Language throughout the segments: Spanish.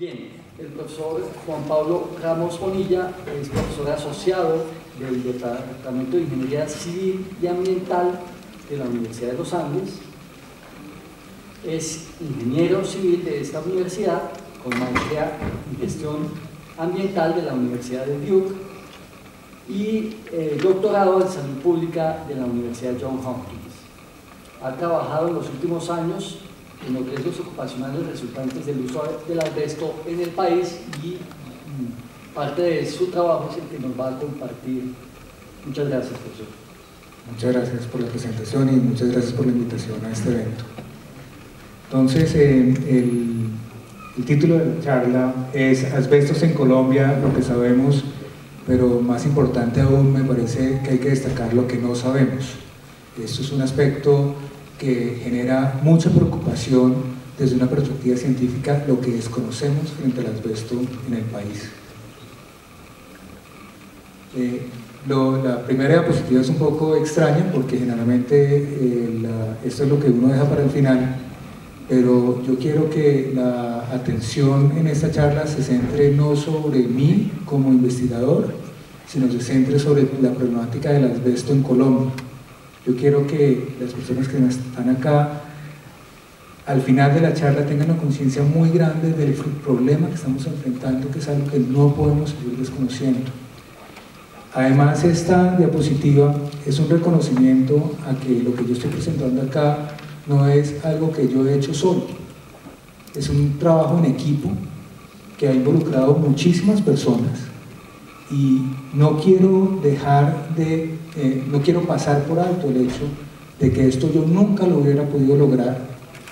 Bien, el profesor Juan Pablo Ramos Bonilla es profesor asociado del Departamento de Ingeniería Civil y Ambiental de la Universidad de los Andes. Es ingeniero civil de esta universidad con maestría en gestión ambiental de la Universidad de Duke y doctorado en salud pública de la Universidad Johns Hopkins. Ha trabajado en los últimos años en los riesgos ocupacionales resultantes del uso del asbesto en el país y parte de su trabajo es el que nos va a compartir. Muchas gracias, profesor. Muchas gracias por la presentación y muchas gracias por la invitación a este evento. Entonces, el título de la charla es Asbestos en Colombia, lo que sabemos, pero más importante aún me parece que hay que destacar lo que no sabemos. Esto es un aspecto que genera mucha preocupación desde una perspectiva científica, lo que desconocemos frente al asbesto en el país. La primera diapositiva es un poco extraña porque generalmente esto es lo que uno deja para el final, pero yo quiero que la atención en esta charla se centre no sobre mí como investigador, sino se centre sobre la problemática del asbesto en Colombia. Yo quiero que las personas que están acá al final de la charla tengan una conciencia muy grande del problema que estamos enfrentando, que es algo que no podemos seguir desconociendo. Además, esta diapositiva es un reconocimiento a que lo que yo estoy presentando acá no es algo que yo he hecho solo, es un trabajo en equipo que ha involucrado muchísimas personas y no quiero no quiero pasar por alto el hecho de que esto yo nunca lo hubiera podido lograr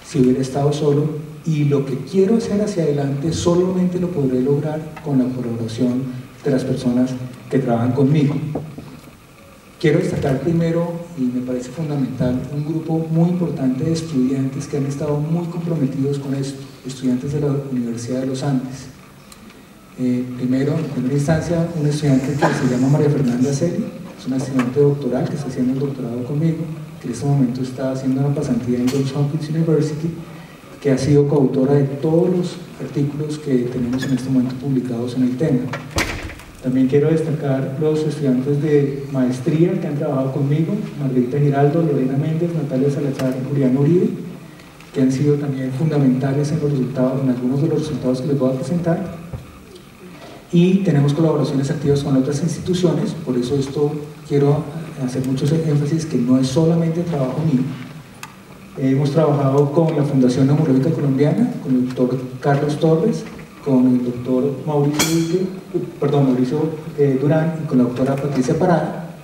si hubiera estado solo, y lo que quiero hacer hacia adelante solamente lo podré lograr con la colaboración de las personas que trabajan conmigo. Quiero destacar primero, y me parece fundamental, un grupo muy importante de estudiantes que han estado muy comprometidos con esto, estudiantes de la Universidad de los Andes. Primero, en primera instancia, un estudiante que se llama María Fernanda Celi, es una estudiante doctoral que está haciendo el doctorado conmigo, que en este momento está haciendo una pasantía en Johns Hopkins University, que ha sido coautora de todos los artículos que tenemos en este momento publicados en el tema. También quiero destacar los estudiantes de maestría que han trabajado conmigo, Margarita Giraldo, Lorena Méndez, Natalia Salazar y Julián Uribe, que han sido también fundamentales en algunos de los resultados que les voy a presentar. Y tenemos colaboraciones activas con otras instituciones, por eso esto quiero hacer mucho énfasis que no es solamente trabajo mío. Hemos trabajado con la Fundación Neumológica Colombiana, con el doctor Carlos Torres, con el doctor Mauricio Durán y con la doctora Patricia Parada.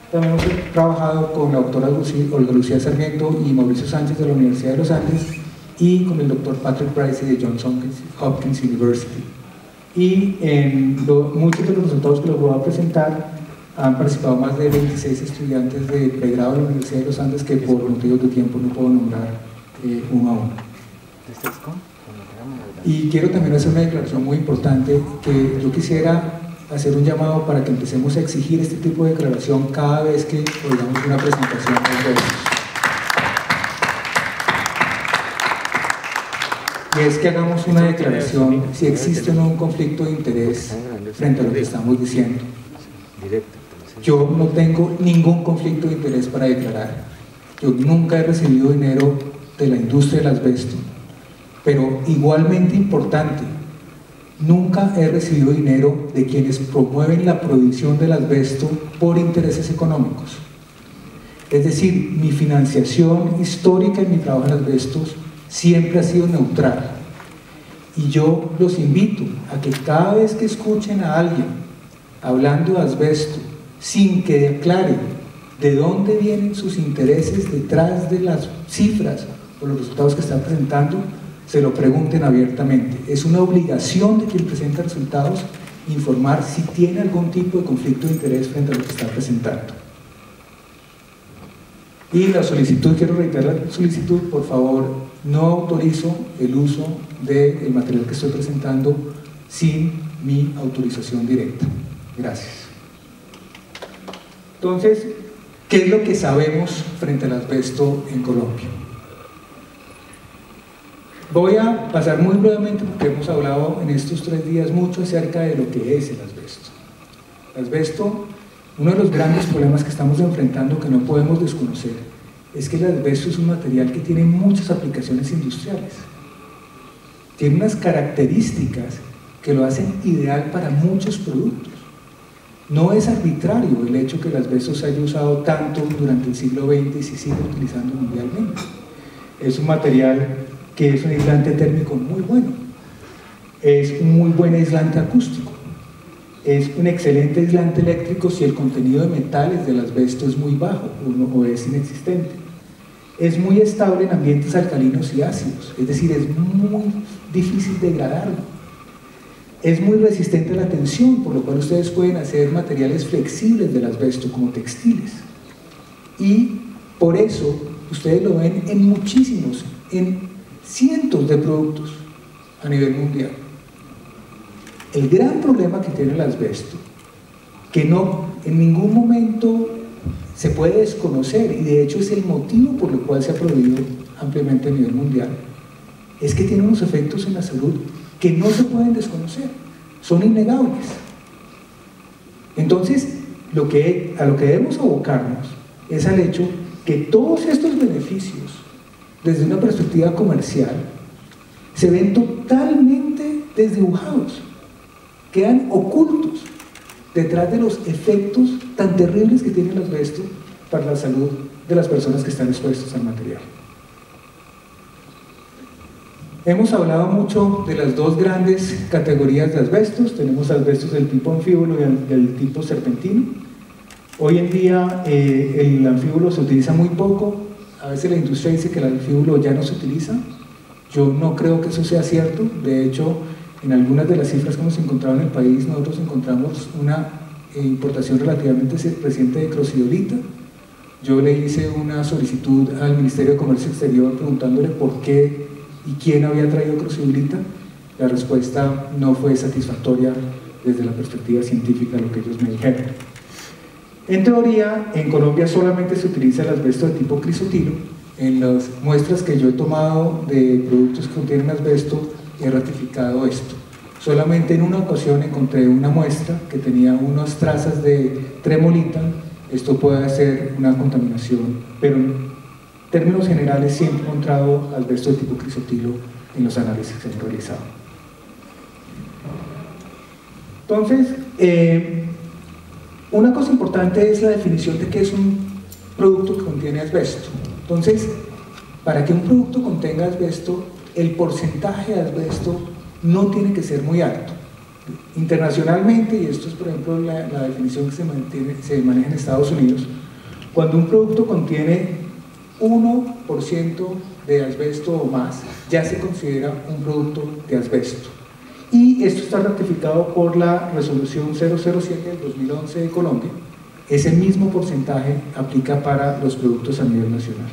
También hemos trabajado con la doctora Olga Lucía Sarmiento y Mauricio Sánchez de la Universidad de los Andes y con el doctor Patrick Price de Johns Hopkins University. Y en muchos de los resultados que les voy a presentar han participado más de 26 estudiantes de pregrado de la Universidad de los Andes, que por motivos de tiempo no puedo nombrar uno a uno. Y quiero también hacer una declaración muy importante, que yo quisiera hacer un llamado para que empecemos a exigir este tipo de declaración cada vez que oigamos una presentación de estos. Y es que hagamos una declaración si existe o no un conflicto de interés frente a lo que estamos diciendo. Yo no tengo ningún conflicto de interés para declarar. Yo nunca he recibido dinero de la industria del asbesto, pero igualmente importante, nunca he recibido dinero de quienes promueven la prohibición del asbesto por intereses económicos. Es decir, mi financiación histórica en mi trabajo en asbestos siempre ha sido neutral, y yo los invito a que cada vez que escuchen a alguien hablando de asbesto sin que declare de dónde vienen sus intereses detrás de las cifras o los resultados que están presentando, se lo pregunten abiertamente. Es una obligación de quien presenta resultados informar si tiene algún tipo de conflicto de interés frente a lo que está presentando. Y la solicitud, quiero reiterar la solicitud, por favor, no autorizo el uso del material que estoy presentando sin mi autorización directa. Gracias. Entonces, ¿qué es lo que sabemos frente al asbesto en Colombia? Voy a pasar muy brevemente porque hemos hablado en estos 3 días mucho acerca de lo que es el asbesto. El asbesto, uno de los grandes problemas que estamos enfrentando que no podemos desconocer es que el asbesto es un material que tiene muchas aplicaciones industriales. Tiene unas características que lo hacen ideal para muchos productos. No es arbitrario el hecho que el asbesto se haya usado tanto durante el siglo XX y se sigue utilizando mundialmente. Es un material que es un aislante térmico muy bueno, es un muy buen aislante acústico, es un excelente aislante eléctrico si el contenido de metales del asbesto es muy bajo o es inexistente. Es muy estable en ambientes alcalinos y ácidos, es decir, es muy difícil degradarlo. Es muy resistente a la tensión, por lo cual ustedes pueden hacer materiales flexibles del asbesto como textiles. Y por eso ustedes lo ven en muchísimos, en cientos de productos a nivel mundial. El gran problema que tiene el asbesto, que no en ningún momento se puede desconocer, y de hecho es el motivo por el cual se ha prohibido ampliamente a nivel mundial, es que tiene unos efectos en la salud que no se pueden desconocer, son innegables. Entonces, a lo que debemos abocarnos es al hecho que todos estos beneficios, desde una perspectiva comercial, se ven totalmente desdibujados, quedan ocultos detrás de los efectos tan terribles que tiene el asbesto para la salud de las personas que están expuestas al material. Hemos hablado mucho de las 2 grandes categorías de asbestos. Tenemos asbestos del tipo anfíbulo y del tipo serpentino. Hoy en día el anfíbulo se utiliza muy poco. A veces la industria dice que el anfíbulo ya no se utiliza. Yo no creo que eso sea cierto. De hecho, en algunas de las cifras que hemos encontrado en el país, nosotros encontramos una importación relativamente reciente de crocidolita. Yo le hice una solicitud al Ministerio de Comercio Exterior preguntándole por qué y quién había traído crocidolita. La respuesta no fue satisfactoria desde la perspectiva científica de lo que ellos me dijeron. En teoría, en Colombia solamente se utiliza el asbesto de tipo crisotilo. En las muestras que yo he tomado de productos que contienen asbesto, he ratificado esto. Solamente en una ocasión encontré una muestra que tenía unas trazas de tremolita. Esto puede ser una contaminación, pero en términos generales siempre he encontrado asbesto de tipo crisotilo en los análisis que se han realizado. Entonces, una cosa importante es la definición de qué es un producto que contiene asbesto. Entonces, para que un producto contenga asbesto, el porcentaje de asbesto no tiene que ser muy alto. Internacionalmente, y esto es por ejemplo la definición que se maneja en Estados Unidos, cuando un producto contiene 1% de asbesto o más, ya se considera un producto de asbesto. Y esto está ratificado por la resolución 007 del 2011 de Colombia. Ese mismo porcentaje aplica para los productos a nivel nacional.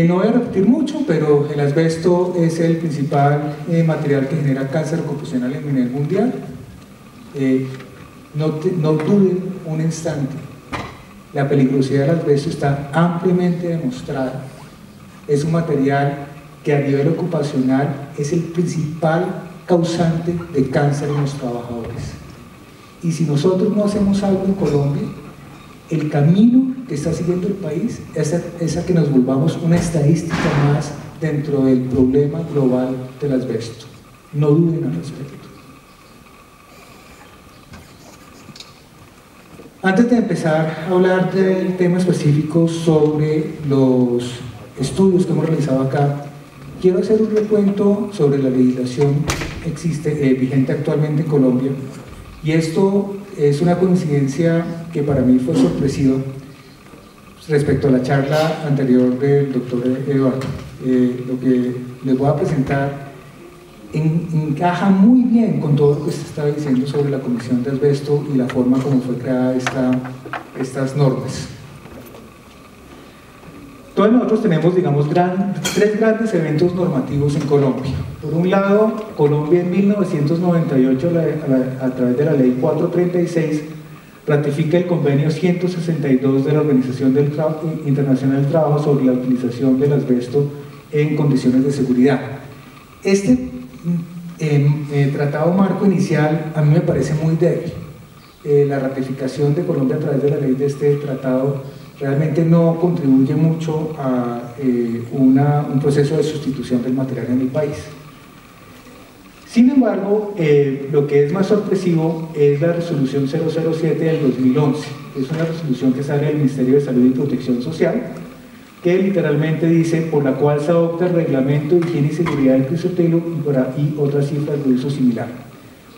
No voy a repetir mucho, pero el asbesto es el principal material que genera cáncer ocupacional a nivel mundial. No duden un instante, la peligrosidad del asbesto está ampliamente demostrada. Es un material que a nivel ocupacional es el principal causante de cáncer en los trabajadores. Y si nosotros no hacemos algo en Colombia, el camino que está siguiendo el país es a que nos volvamos una estadística más dentro del problema global del asbesto. No duden al respecto. Antes de empezar a hablar del tema específico sobre los estudios que hemos realizado acá, quiero hacer un recuento sobre la legislación vigente actualmente en Colombia. Y esto es una coincidencia que para mí fue sorpresiva respecto a la charla anterior del doctor Eduardo. Lo que les voy a presentar encaja muy bien con todo lo que se estaba diciendo sobre la Comisión de Asbesto y la forma como fue creada estas normas. Todos nosotros tenemos, digamos, tres grandes eventos normativos en Colombia. Por un lado, Colombia en 1998, a través de la ley 436, ratifica el convenio 162 de la Organización Internacional del Trabajo sobre la utilización del asbesto en condiciones de seguridad. Este tratado marco inicial a mí me parece muy débil. La ratificación de Colombia a través de la ley de este tratado realmente no contribuye mucho a un proceso de sustitución del material en el país. Sin embargo, lo que es más sorpresivo es la resolución 007 del 2011. Es una resolución que sale del Ministerio de Salud y Protección Social, que literalmente dice: por la cual se adopta el reglamento de higiene y seguridad del crisotelo y otras cifras de uso similar.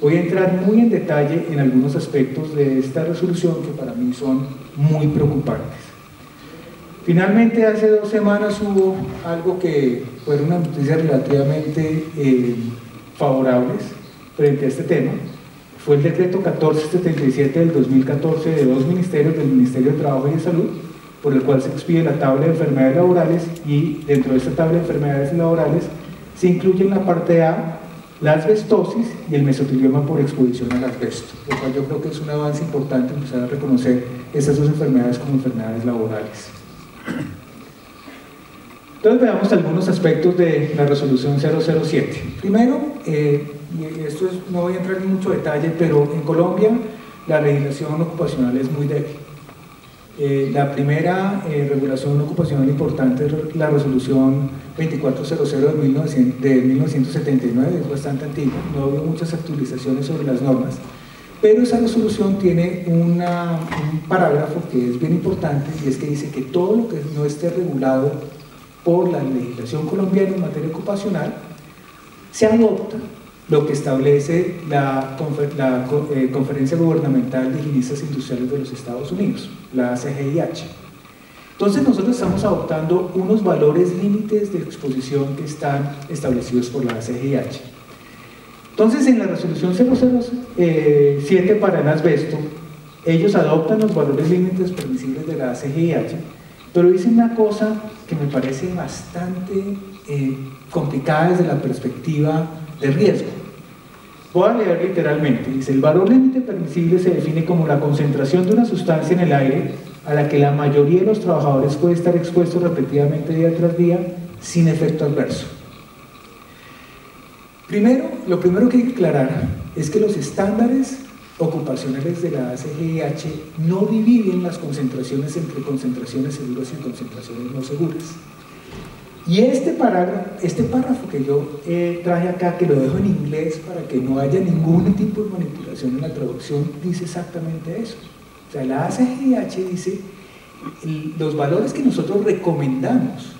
Voy a entrar muy en detalle en algunos aspectos de esta resolución que para mí son muy preocupantes. Finalmente, hace 2 semanas hubo algo que fueron unas noticias relativamente favorables frente a este tema. Fue el decreto 1477 del 2014 de 2 ministerios, del Ministerio de Trabajo y de Salud, por el cual se expide la tabla de enfermedades laborales, y dentro de esta tabla de enfermedades laborales se incluye en la parte A la asbestosis y el mesotelioma por exposición al asbesto, lo cual yo creo que es un avance importante empezar a reconocer estas 2 enfermedades como enfermedades laborales. Entonces veamos algunos aspectos de la resolución 007. Primero, y esto no voy a entrar en mucho detalle, pero en Colombia la legislación ocupacional es muy débil. La primera regulación ocupacional importante es la resolución 2400 de 1979, es bastante antigua, no hubo muchas actualizaciones sobre las normas, pero esa resolución tiene un parágrafo que es bien importante, y es que dice que todo lo que no esté regulado por la legislación colombiana en materia ocupacional se adopta lo que establece la Conferencia Gubernamental de Higienistas Industriales de los Estados Unidos, la CGIH. Entonces nosotros estamos adoptando unos valores límites de exposición que están establecidos por la CGIH. Entonces, en la resolución 007 para el asbesto, ellos adoptan los valores límites permisibles de la CGIH, pero dicen una cosa que me parece bastante complicada desde la perspectiva de riesgo. Voy a leer literalmente. Dice: el valor límite permisible se define como la concentración de una sustancia en el aire a la que la mayoría de los trabajadores puede estar expuestos repetidamente día tras día sin efecto adverso. Lo primero que hay que aclarar es que los estándares ocupacionales de la CGIH no dividen las concentraciones entre concentraciones seguras y concentraciones no seguras. Y este párrafo que yo traje acá, que lo dejo en inglés para que no haya ningún tipo de manipulación en la traducción, dice exactamente eso. O sea, la CGIH dice: los valores que nosotros recomendamos,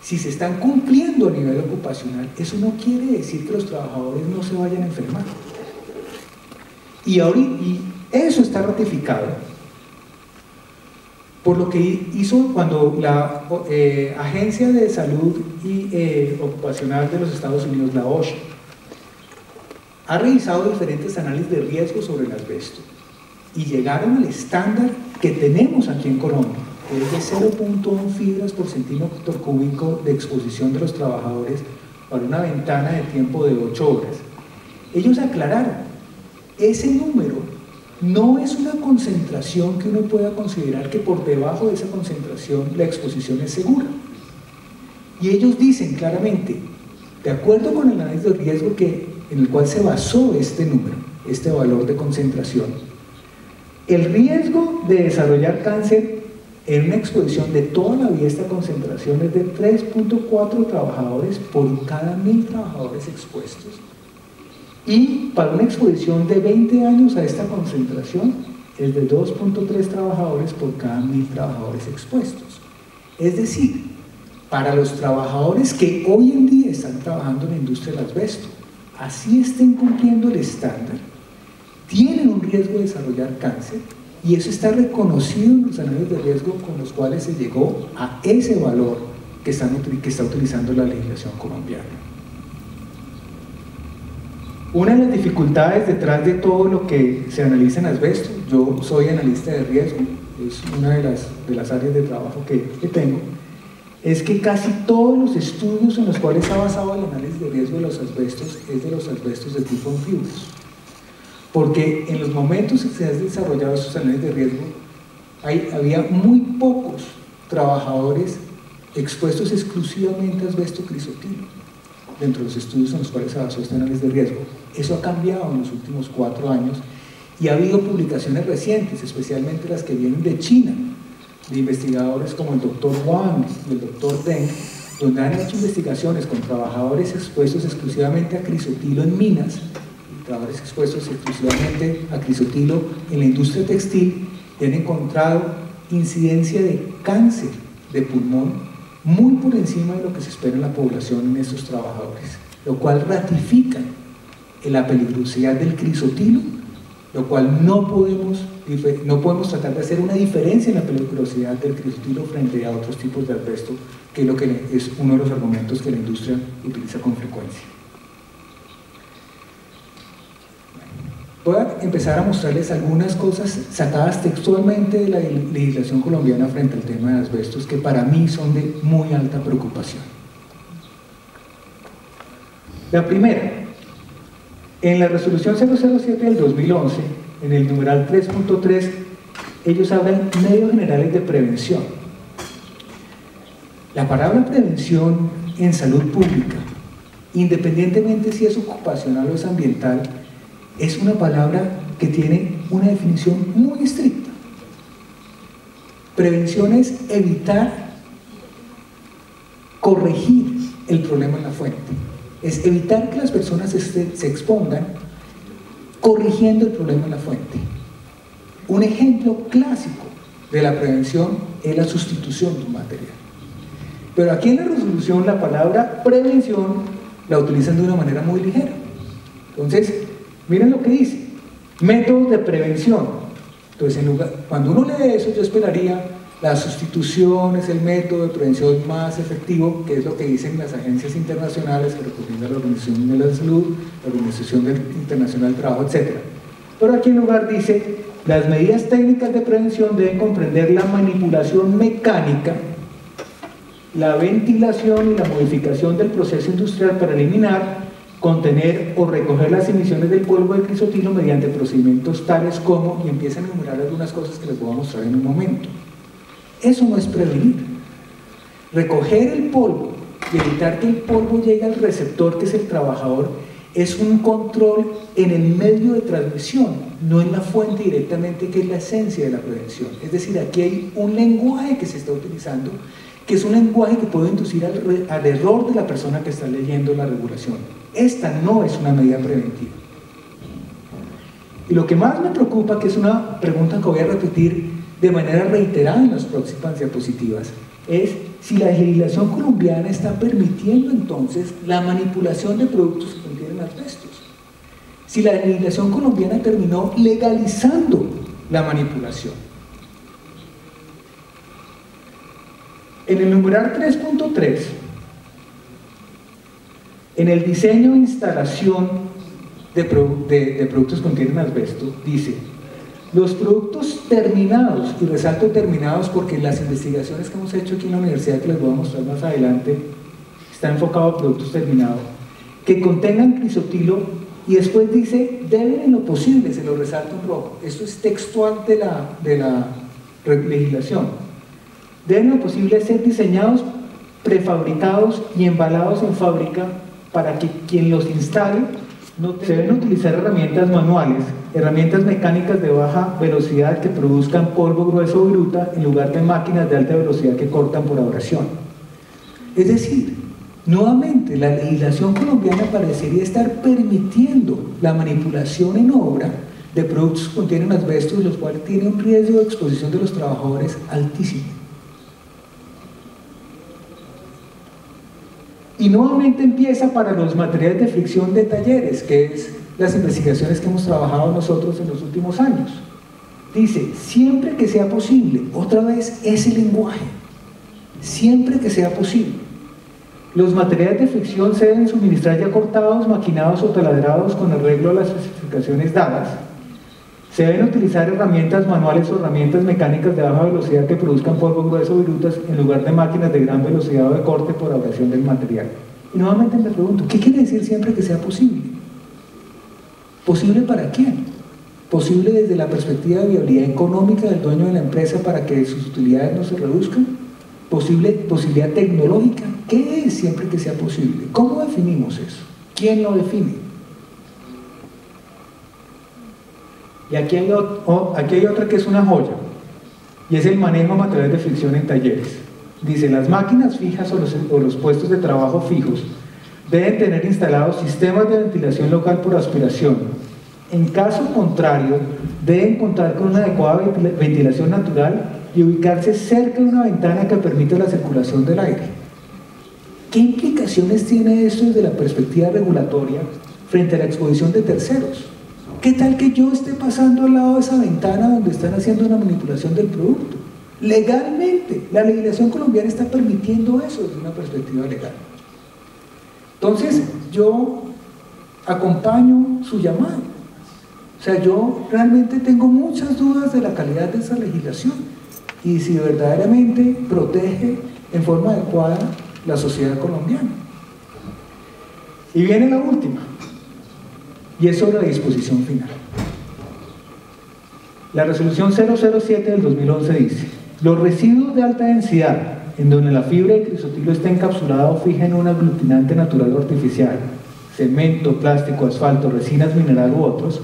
si se están cumpliendo a nivel ocupacional, eso no quiere decir que los trabajadores no se vayan a enfermar. Y eso está ratificado por lo que hizo cuando la Agencia de Salud Ocupacional de los Estados Unidos, la OSHA, ha realizado diferentes análisis de riesgo sobre el asbesto y llegaron al estándar que tenemos aquí en Colombia, que es de 0.1 fibras por centímetro cúbico de exposición de los trabajadores para una ventana de tiempo de 8 horas. Ellos aclararon: ese número no es una concentración que uno pueda considerar que por debajo de esa concentración la exposición es segura. Y ellos dicen claramente, de acuerdo con el análisis de riesgo en el cual se basó este número, este valor de concentración, el riesgo de desarrollar cáncer en una exposición de toda la vida, esta concentración es de 3.4 trabajadores por cada 1000 trabajadores expuestos. Y para una exposición de 20 años a esta concentración es de 2.3 trabajadores por cada 1000 trabajadores expuestos. Es decir, para los trabajadores que hoy en día están trabajando en la industria del asbesto, así estén cumpliendo el estándar, tienen un riesgo de desarrollar cáncer, y eso está reconocido en los análisis de riesgo con los cuales se llegó a ese valor que está utilizando la legislación colombiana. Una de las dificultades detrás de todo lo que se analiza en asbesto, yo soy analista de riesgo, es una de las áreas de trabajo que tengo, es que casi todos los estudios en los cuales se ha basado el análisis de riesgo de los asbestos es de los asbestos de tipo anfibios. porque en los momentos en que se han desarrollado estos análisis de riesgo, había muy pocos trabajadores expuestos exclusivamente a asbesto crisotilo dentro de los estudios en los cuales se basó este análisis de riesgo. Eso ha cambiado en los últimos 4 años y ha habido publicaciones recientes, especialmente las que vienen de China, de investigadores como el doctor Wang y el doctor Deng, donde han hecho investigaciones con trabajadores expuestos exclusivamente a crisotilo en minas, trabajadores expuestos exclusivamente a crisotilo en la industria textil, y han encontrado incidencia de cáncer de pulmón muy por encima de lo que se espera en la población en estos trabajadores, lo cual ratifica la peligrosidad del crisotilo, lo cual no podemos tratar de hacer una diferencia en la peligrosidad del crisotilo frente a otros tipos de asbesto, que es uno de los argumentos que la industria utiliza con frecuencia. Voy a empezar a mostrarles algunas cosas sacadas textualmente de la legislación colombiana frente al tema de asbestos que para mí son de muy alta preocupación. La primera, en la resolución 007 del 2011, en el numeral 3.3, ellos hablan medios generales de prevención. La palabra prevención en salud pública, independientemente si es ocupacional o es ambiental, es una palabra que tiene una definición muy estricta. Prevención es evitar, corregir el problema en la fuente. Es evitar que las personas se expongan corrigiendo el problema en la fuente. Un ejemplo clásico de la prevención es la sustitución de un material. Pero aquí en la resolución la palabra prevención la utilizan de una manera muy ligera. Entonces, miren lo que dice, métodos de prevención. Entonces, cuando uno lee eso, yo esperaría la sustitución es el método de prevención más efectivo, que es lo que dicen las agencias internacionales que recomiendan la Organización Mundial de la Salud, la Organización Internacional del Trabajo, etc. Pero aquí en lugar dice, las medidas técnicas de prevención deben comprender la manipulación mecánica, la ventilación y la modificación del proceso industrial para eliminar, contener o recoger las emisiones del polvo de crisotilo mediante procedimientos tales como, y empiezan a enumerar algunas cosas que les voy a mostrar en un momento. Eso no es prevenir. Recoger el polvo y evitar que el polvo llegue al receptor, que es el trabajador, es un control en el medio de transmisión, no en la fuente directamente, que es la esencia de la prevención. Es decir, aquí hay un lenguaje que se está utilizando, que es un lenguaje que puede inducir al error de la persona que está leyendo la regulación. Esta no es una medida preventiva. Y lo que más me preocupa, que es una pregunta que voy a repetir de manera reiterada en las próximas diapositivas, es si la legislación colombiana está permitiendo entonces la manipulación de productos que contienen asbestos. Si la legislación colombiana terminó legalizando la manipulación. En el numeral 3.3, en el diseño e instalación de productos que contienen asbesto, dice: los productos terminados, y resalto terminados porque las investigaciones que hemos hecho aquí en la universidad, que les voy a mostrar más adelante, está enfocado a productos terminados, que contengan crisotilo, y después dice, deben en lo posible, se lo resalto en rojo, esto es textual de la legislación, deben en lo posible ser diseñados, prefabricados y embalados en fábrica para que quien los instale. Se deben utilizar herramientas manuales, herramientas mecánicas de baja velocidad que produzcan polvo grueso o viruta en lugar de máquinas de alta velocidad que cortan por abrasión. Es decir, nuevamente la legislación colombiana parecería estar permitiendo la manipulación en obra de productos que contienen asbestos, los cuales tienen un riesgo de exposición de los trabajadores altísimo. Y nuevamente empieza para los materiales de fricción de talleres, que es las investigaciones que hemos trabajado nosotros en los últimos años. Dice, siempre que sea posible, otra vez ese lenguaje, siempre que sea posible. Los materiales de fricción se deben suministrar ya cortados, maquinados o taladrados con arreglo a las especificaciones dadas. Se deben utilizar herramientas manuales o herramientas mecánicas de baja velocidad que produzcan polvo grueso o virutas en lugar de máquinas de gran velocidad o de corte por abrasión del material. Y nuevamente me pregunto, ¿qué quiere decir siempre que sea posible? ¿Posible para quién? ¿Posible desde la perspectiva de viabilidad económica del dueño de la empresa para que sus utilidades no se reduzcan? ¿Posibilidad tecnológica? ¿Qué es siempre que sea posible? ¿Cómo definimos eso? ¿Quién lo define? Y aquí hay otra que es una joya, y es el manejo de materiales de fricción en talleres. Dice, las máquinas fijas o los puestos de trabajo fijos deben tener instalados sistemas de ventilación local por aspiración. En caso contrario, deben contar con una adecuada ventilación natural y ubicarse cerca de una ventana que permita la circulación del aire. ¿Qué implicaciones tiene esto desde la perspectiva regulatoria frente a la exposición de terceros? ¿Qué tal que yo esté pasando al lado de esa ventana donde están haciendo una manipulación del producto? Legalmente, la legislación colombiana está permitiendo eso desde una perspectiva legal. Entonces, yo acompaño su llamado. O sea, yo realmente tengo muchas dudas de la calidad de esa legislación y si verdaderamente protege en forma adecuada la sociedad colombiana. Y viene la última, y es sobre la disposición final. La resolución 007 del 2011 dice: los residuos de alta densidad, en donde la fibra de crisotilo está encapsulada o fija en un aglutinante natural o artificial, cemento, plástico, asfalto, resinas mineral u otros,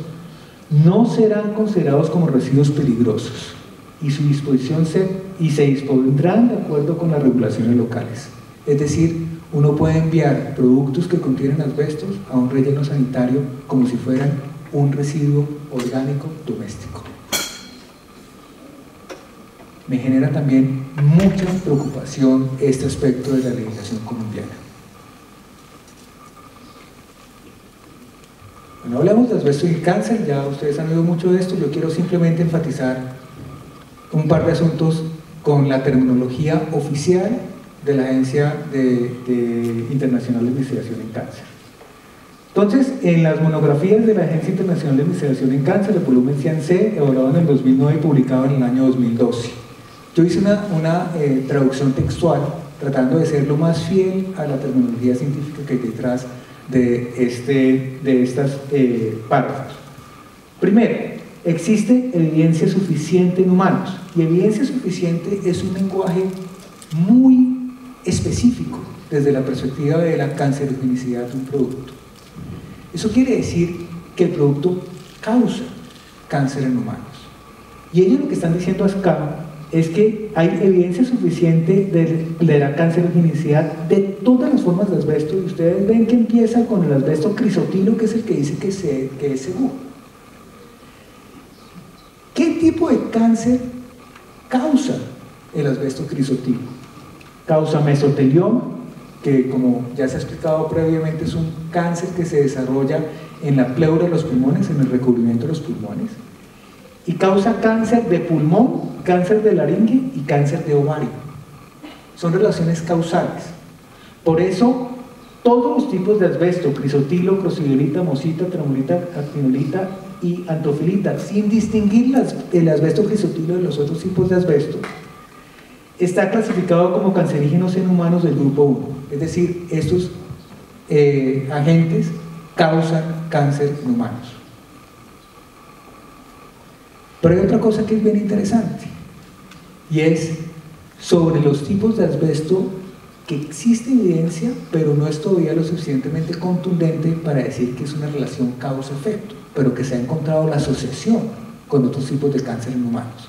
no serán considerados como residuos peligrosos y su disposición se dispondrán de acuerdo con las regulaciones locales. Es decir, uno puede enviar productos que contienen asbestos a un relleno sanitario como si fueran un residuo orgánico doméstico. Me genera también mucha preocupación este aspecto de la legislación colombiana. Bueno, hablamos de asbesto y el cáncer, ya ustedes han oído mucho de esto, yo quiero simplemente enfatizar un par de asuntos con la terminología oficial de la Agencia Internacional de Investigación en Cáncer. Entonces, en las monografías de la Agencia Internacional de Investigación en Cáncer, el volumen CIANC, elaborado en el 2009 y publicado en el año 2012, yo hice una traducción textual tratando de ser lo más fiel a la terminología científica que hay detrás de estas párrafos. Primero, existe evidencia suficiente en humanos, y evidencia suficiente es un lenguaje muy específico desde la perspectiva de la cancerogenicidad de un producto. Eso quiere decir que el producto causa cáncer en humanos. Y ellos lo que están diciendo acá es que hay evidencia suficiente de la cancerogenicidad de todas las formas de asbesto, y ustedes ven que empieza con el asbesto crisotilo, que es el que dice que es seguro. ¿Qué tipo de cáncer causa el asbesto crisotilo? Causa mesotelioma, que como ya se ha explicado previamente es un cáncer que se desarrolla en la pleura de los pulmones, en el recubrimiento de los pulmones, y causa cáncer de pulmón, cáncer de laringe y cáncer de ovario. Son relaciones causales. Por eso todos los tipos de asbesto, crisotilo, crocidolita, mosita, tremolita, actinolita y antofilita, sin distinguir el asbesto crisotilo de los otros tipos de asbesto, está clasificado como cancerígenos en humanos del grupo 1, es decir, estos agentes causan cáncer en humanos. Pero hay otra cosa que es bien interesante, y es sobre los tipos de asbesto que existe evidencia, pero no es todavía lo suficientemente contundente para decir que es una relación causa-efecto, pero que se ha encontrado la asociación con otros tipos de cáncer en humanos.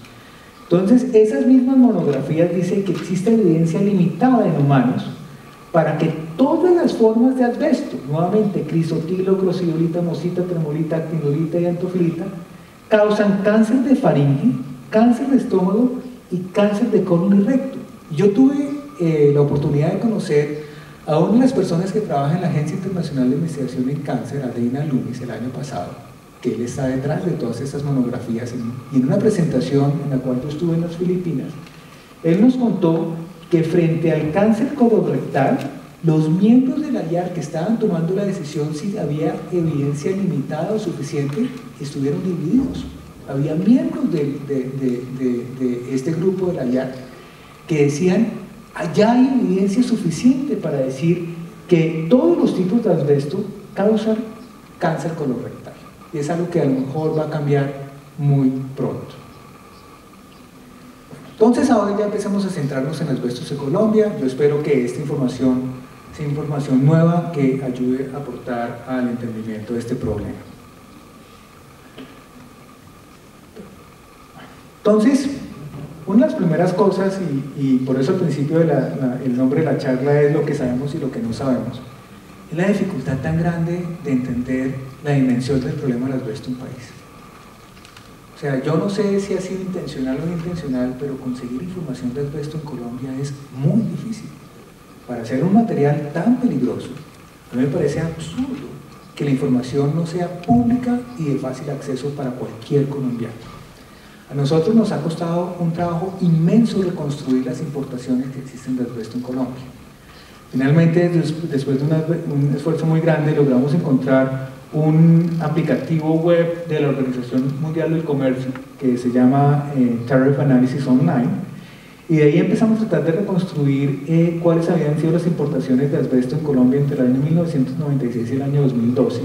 Entonces, esas mismas monografías dicen que existe evidencia limitada en humanos para que todas las formas de asbesto, nuevamente crisotilo, crocidolita, mosita, tremolita, actinolita y antofilita, causan cáncer de faringe, cáncer de estómago y cáncer de colon y recto. Yo tuve la oportunidad de conocer a una de las personas que trabaja en la Agencia Internacional de Investigación en Cáncer, a Dana Loomis, el año pasado, que él está detrás de todas estas monografías, y en una presentación en la cual yo estuve en las Filipinas, él nos contó que frente al cáncer colorectal, los miembros de la IARC que estaban tomando la decisión si había evidencia limitada o suficiente, estuvieron divididos. Había miembros de este grupo de la IARC que decían, allá hay evidencia suficiente para decir que todos los tipos de asbesto causan cáncer colorectal. Y es algo que a lo mejor va a cambiar muy pronto. Entonces ahora ya empezamos a centrarnos en asbestos en Colombia. Yo espero que esta información sea información nueva que ayude a aportar al entendimiento de este problema. Entonces, una de las primeras cosas, y por eso al principio el nombre de la charla es lo que sabemos y lo que no sabemos, es la dificultad tan grande de entender la dimensión del problema del asbesto en un país. O sea, yo no sé si ha sido intencional o no intencional, pero conseguir información de asbesto en Colombia es muy difícil. Para hacer un material tan peligroso, a mí me parece absurdo que la información no sea pública y de fácil acceso para cualquier colombiano. A nosotros nos ha costado un trabajo inmenso reconstruir las importaciones que existen de asbesto en Colombia. Finalmente, después de un esfuerzo muy grande, logramos encontrar un aplicativo web de la Organización Mundial del Comercio que se llama Tariff Analysis Online, y de ahí empezamos a tratar de reconstruir cuáles habían sido las importaciones de asbesto en Colombia entre el año 1996 y el año 2012,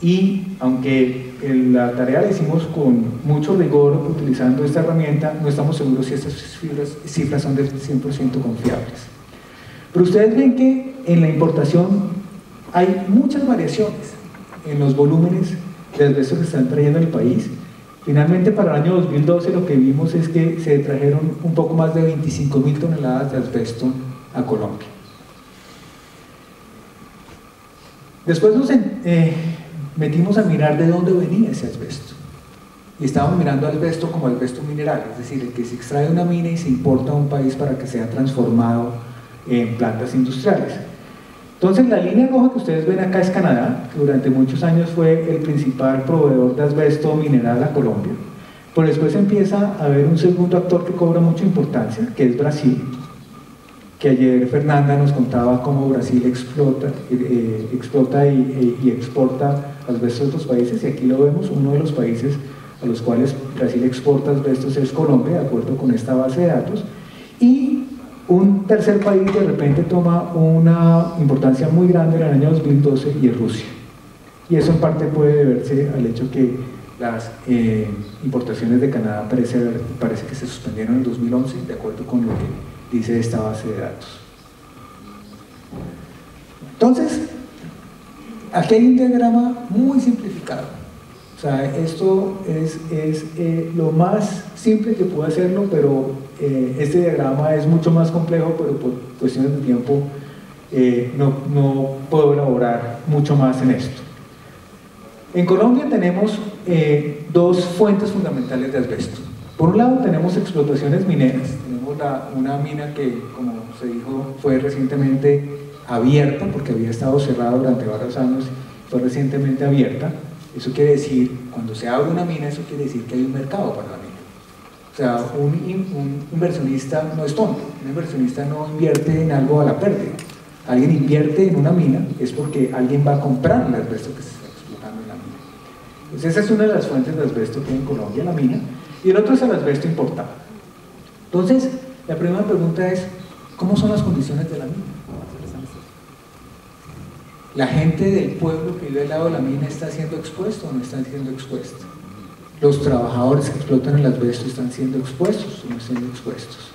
y aunque la tarea la hicimos con mucho rigor utilizando esta herramienta, no estamos seguros si estas cifras son del 100% confiables. Pero ustedes ven que en la importación hay muchas variaciones en los volúmenes de asbesto que están trayendo al país. Finalmente, para el año 2012 lo que vimos es que se trajeron un poco más de 25.000 toneladas de asbesto a Colombia. Después nos metimos a mirar de dónde venía ese asbesto. Y estábamos mirando asbesto como asbesto mineral, es decir, el que se extrae de una mina y se importa a un país para que sea transformado en plantas industriales. Entonces, la línea roja que ustedes ven acá es Canadá, que durante muchos años fue el principal proveedor de asbesto mineral a Colombia. Pero después empieza a haber un segundo actor que cobra mucha importancia, que es Brasil, que ayer Fernanda nos contaba cómo Brasil explota y exporta asbesto a otros países, y aquí lo vemos. Uno de los países a los cuales Brasil exporta asbestos es Colombia, de acuerdo con esta base de datos, y un tercer país de repente toma una importancia muy grande en el año 2012 y es Rusia. Y eso en parte puede deberse al hecho que las importaciones de Canadá parece que se suspendieron en 2011, de acuerdo con lo que dice esta base de datos. Entonces, aquí hay un diagrama muy simplificado. O sea, esto es lo más simple que puedo hacerlo, pero este diagrama es mucho más complejo, pero por cuestiones de tiempo no puedo elaborar mucho más en esto. En Colombia tenemos dos fuentes fundamentales de asbesto. Por un lado tenemos explotaciones mineras, tenemos una mina que, como se dijo, fue recientemente abierta, porque había estado cerrada durante varios años, fue recientemente abierta. Eso quiere decir, cuando se abre una mina, eso quiere decir que hay un mercado para la mina. O sea, un inversionista no es tonto, un inversionista no invierte en algo a la pérdida. Alguien invierte en una mina es porque alguien va a comprar el asbesto que se está explotando en la mina. Entonces esa es una de las fuentes de asbesto que hay en Colombia, la mina, y el otro es el asbesto importado. Entonces, la primera pregunta es, ¿cómo son las condiciones de la mina? ¿La gente del pueblo que vive al lado de la mina está siendo expuesto o no está siendo expuesta? ¿Los trabajadores que explotan el asbesto están siendo expuestos o no están siendo expuestos?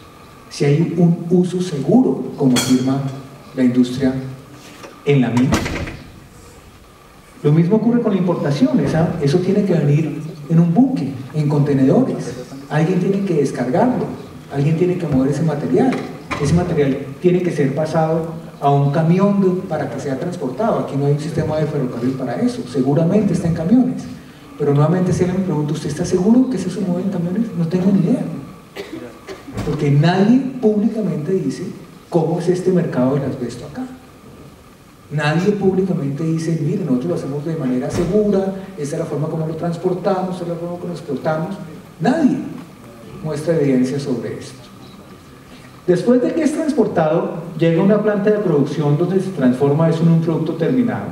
Si hay un uso seguro, como afirma la industria en la mina. Lo mismo ocurre con la importación. Eso tiene que venir en un buque, en contenedores. Alguien tiene que descargarlo, alguien tiene que mover ese material tiene que ser pasado a un camión para que sea transportado. Aquí no hay un sistema de ferrocarril para eso, seguramente está en camiones, pero nuevamente si alguien me pregunta, ¿usted está seguro que eso se mueve en camiones? No tengo ni idea, porque nadie públicamente dice cómo es este mercado del asbesto acá. Nadie públicamente dice, mire, nosotros lo hacemos de manera segura, esta es la forma como lo transportamos, esta es la forma como lo explotamos. Nadie muestra evidencia sobre esto. Después de que es transportado, llega a una planta de producción donde se transforma eso en un producto terminado.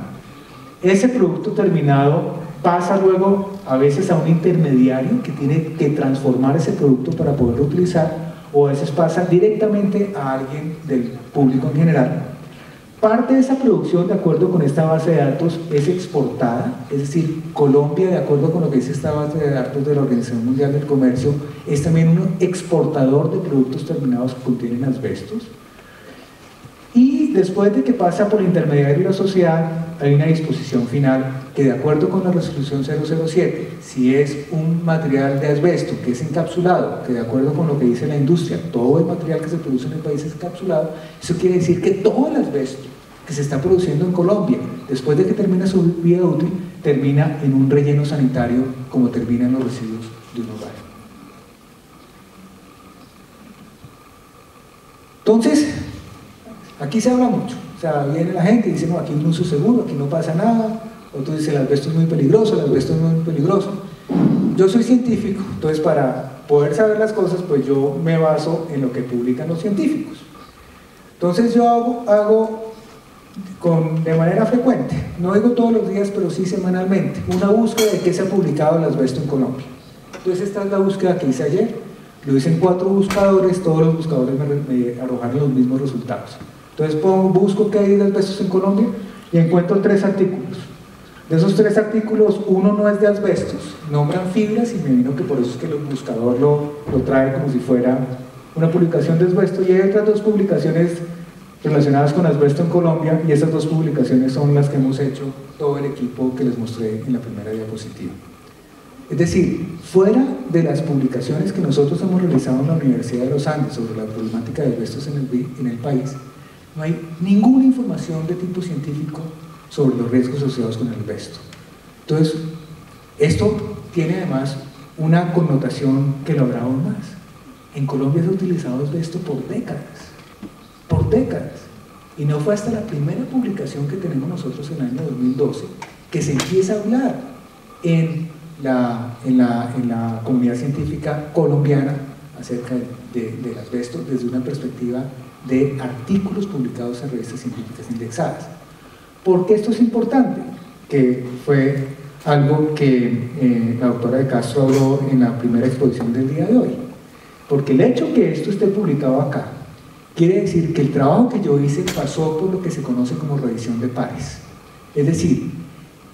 Ese producto terminado pasa luego a veces a un intermediario que tiene que transformar ese producto para poderlo utilizar, o a veces pasa directamente a alguien del público en general. Parte de esa producción, de acuerdo con esta base de datos, es exportada, es decir, Colombia, de acuerdo con lo que dice esta base de datos de la Organización Mundial del Comercio, es también un exportador de productos terminados que contienen asbestos. Y después de que pasa por el intermediario de la sociedad, hay una disposición final que, de acuerdo con la resolución 007, si es un material de asbesto que es encapsulado, que de acuerdo con lo que dice la industria, todo el material que se produce en el país es encapsulado, eso quiere decir que todo el asbesto que se está produciendo en Colombia, después de que termina su vida útil, termina en un relleno sanitario como terminan los residuos de un hogar. Entonces, aquí se habla mucho, o sea, viene la gente y dice, no, aquí hay un uso seguro, aquí no pasa nada, otros dicen, el asbesto es muy peligroso, el asbesto es muy peligroso. Yo soy científico, entonces para poder saber las cosas, pues yo me baso en lo que publican los científicos. Entonces yo hago de manera frecuente, no digo todos los días, pero sí semanalmente, una búsqueda de qué se ha publicado el asbesto en Colombia. Entonces esta es la búsqueda que hice ayer, lo hice en 4 buscadores, todos los buscadores me arrojaron los mismos resultados. Entonces busco qué hay de asbestos en Colombia y encuentro 3 artículos. De esos 3 artículos, uno no es de asbestos, nombran fibras y me vino que por eso es que el buscador lo trae como si fuera una publicación de asbesto, y hay otras 2 publicaciones relacionadas con asbesto en Colombia, y esas 2 publicaciones son las que hemos hecho todo el equipo que les mostré en la primera diapositiva. Es decir, fuera de las publicaciones que nosotros hemos realizado en la Universidad de los Andes sobre la problemática de asbestos en el país, no hay ninguna información de tipo científico sobre los riesgos asociados con el asbesto. Entonces, esto tiene además una connotación que lo habrá aún más. En Colombia se ha utilizado asbesto por décadas, y no fue hasta la primera publicación que tenemos nosotros en el año 2012 que se empieza a hablar en la comunidad científica colombiana acerca del asbesto desde una perspectiva de artículos publicados en revistas científicas indexadas. ¿Por qué esto es importante? Que fue algo que la doctora de Castro habló en la primera exposición del día de hoy. Porque el hecho que esto esté publicado acá quiere decir que el trabajo que yo hice pasó por lo que se conoce como revisión de pares. Es decir,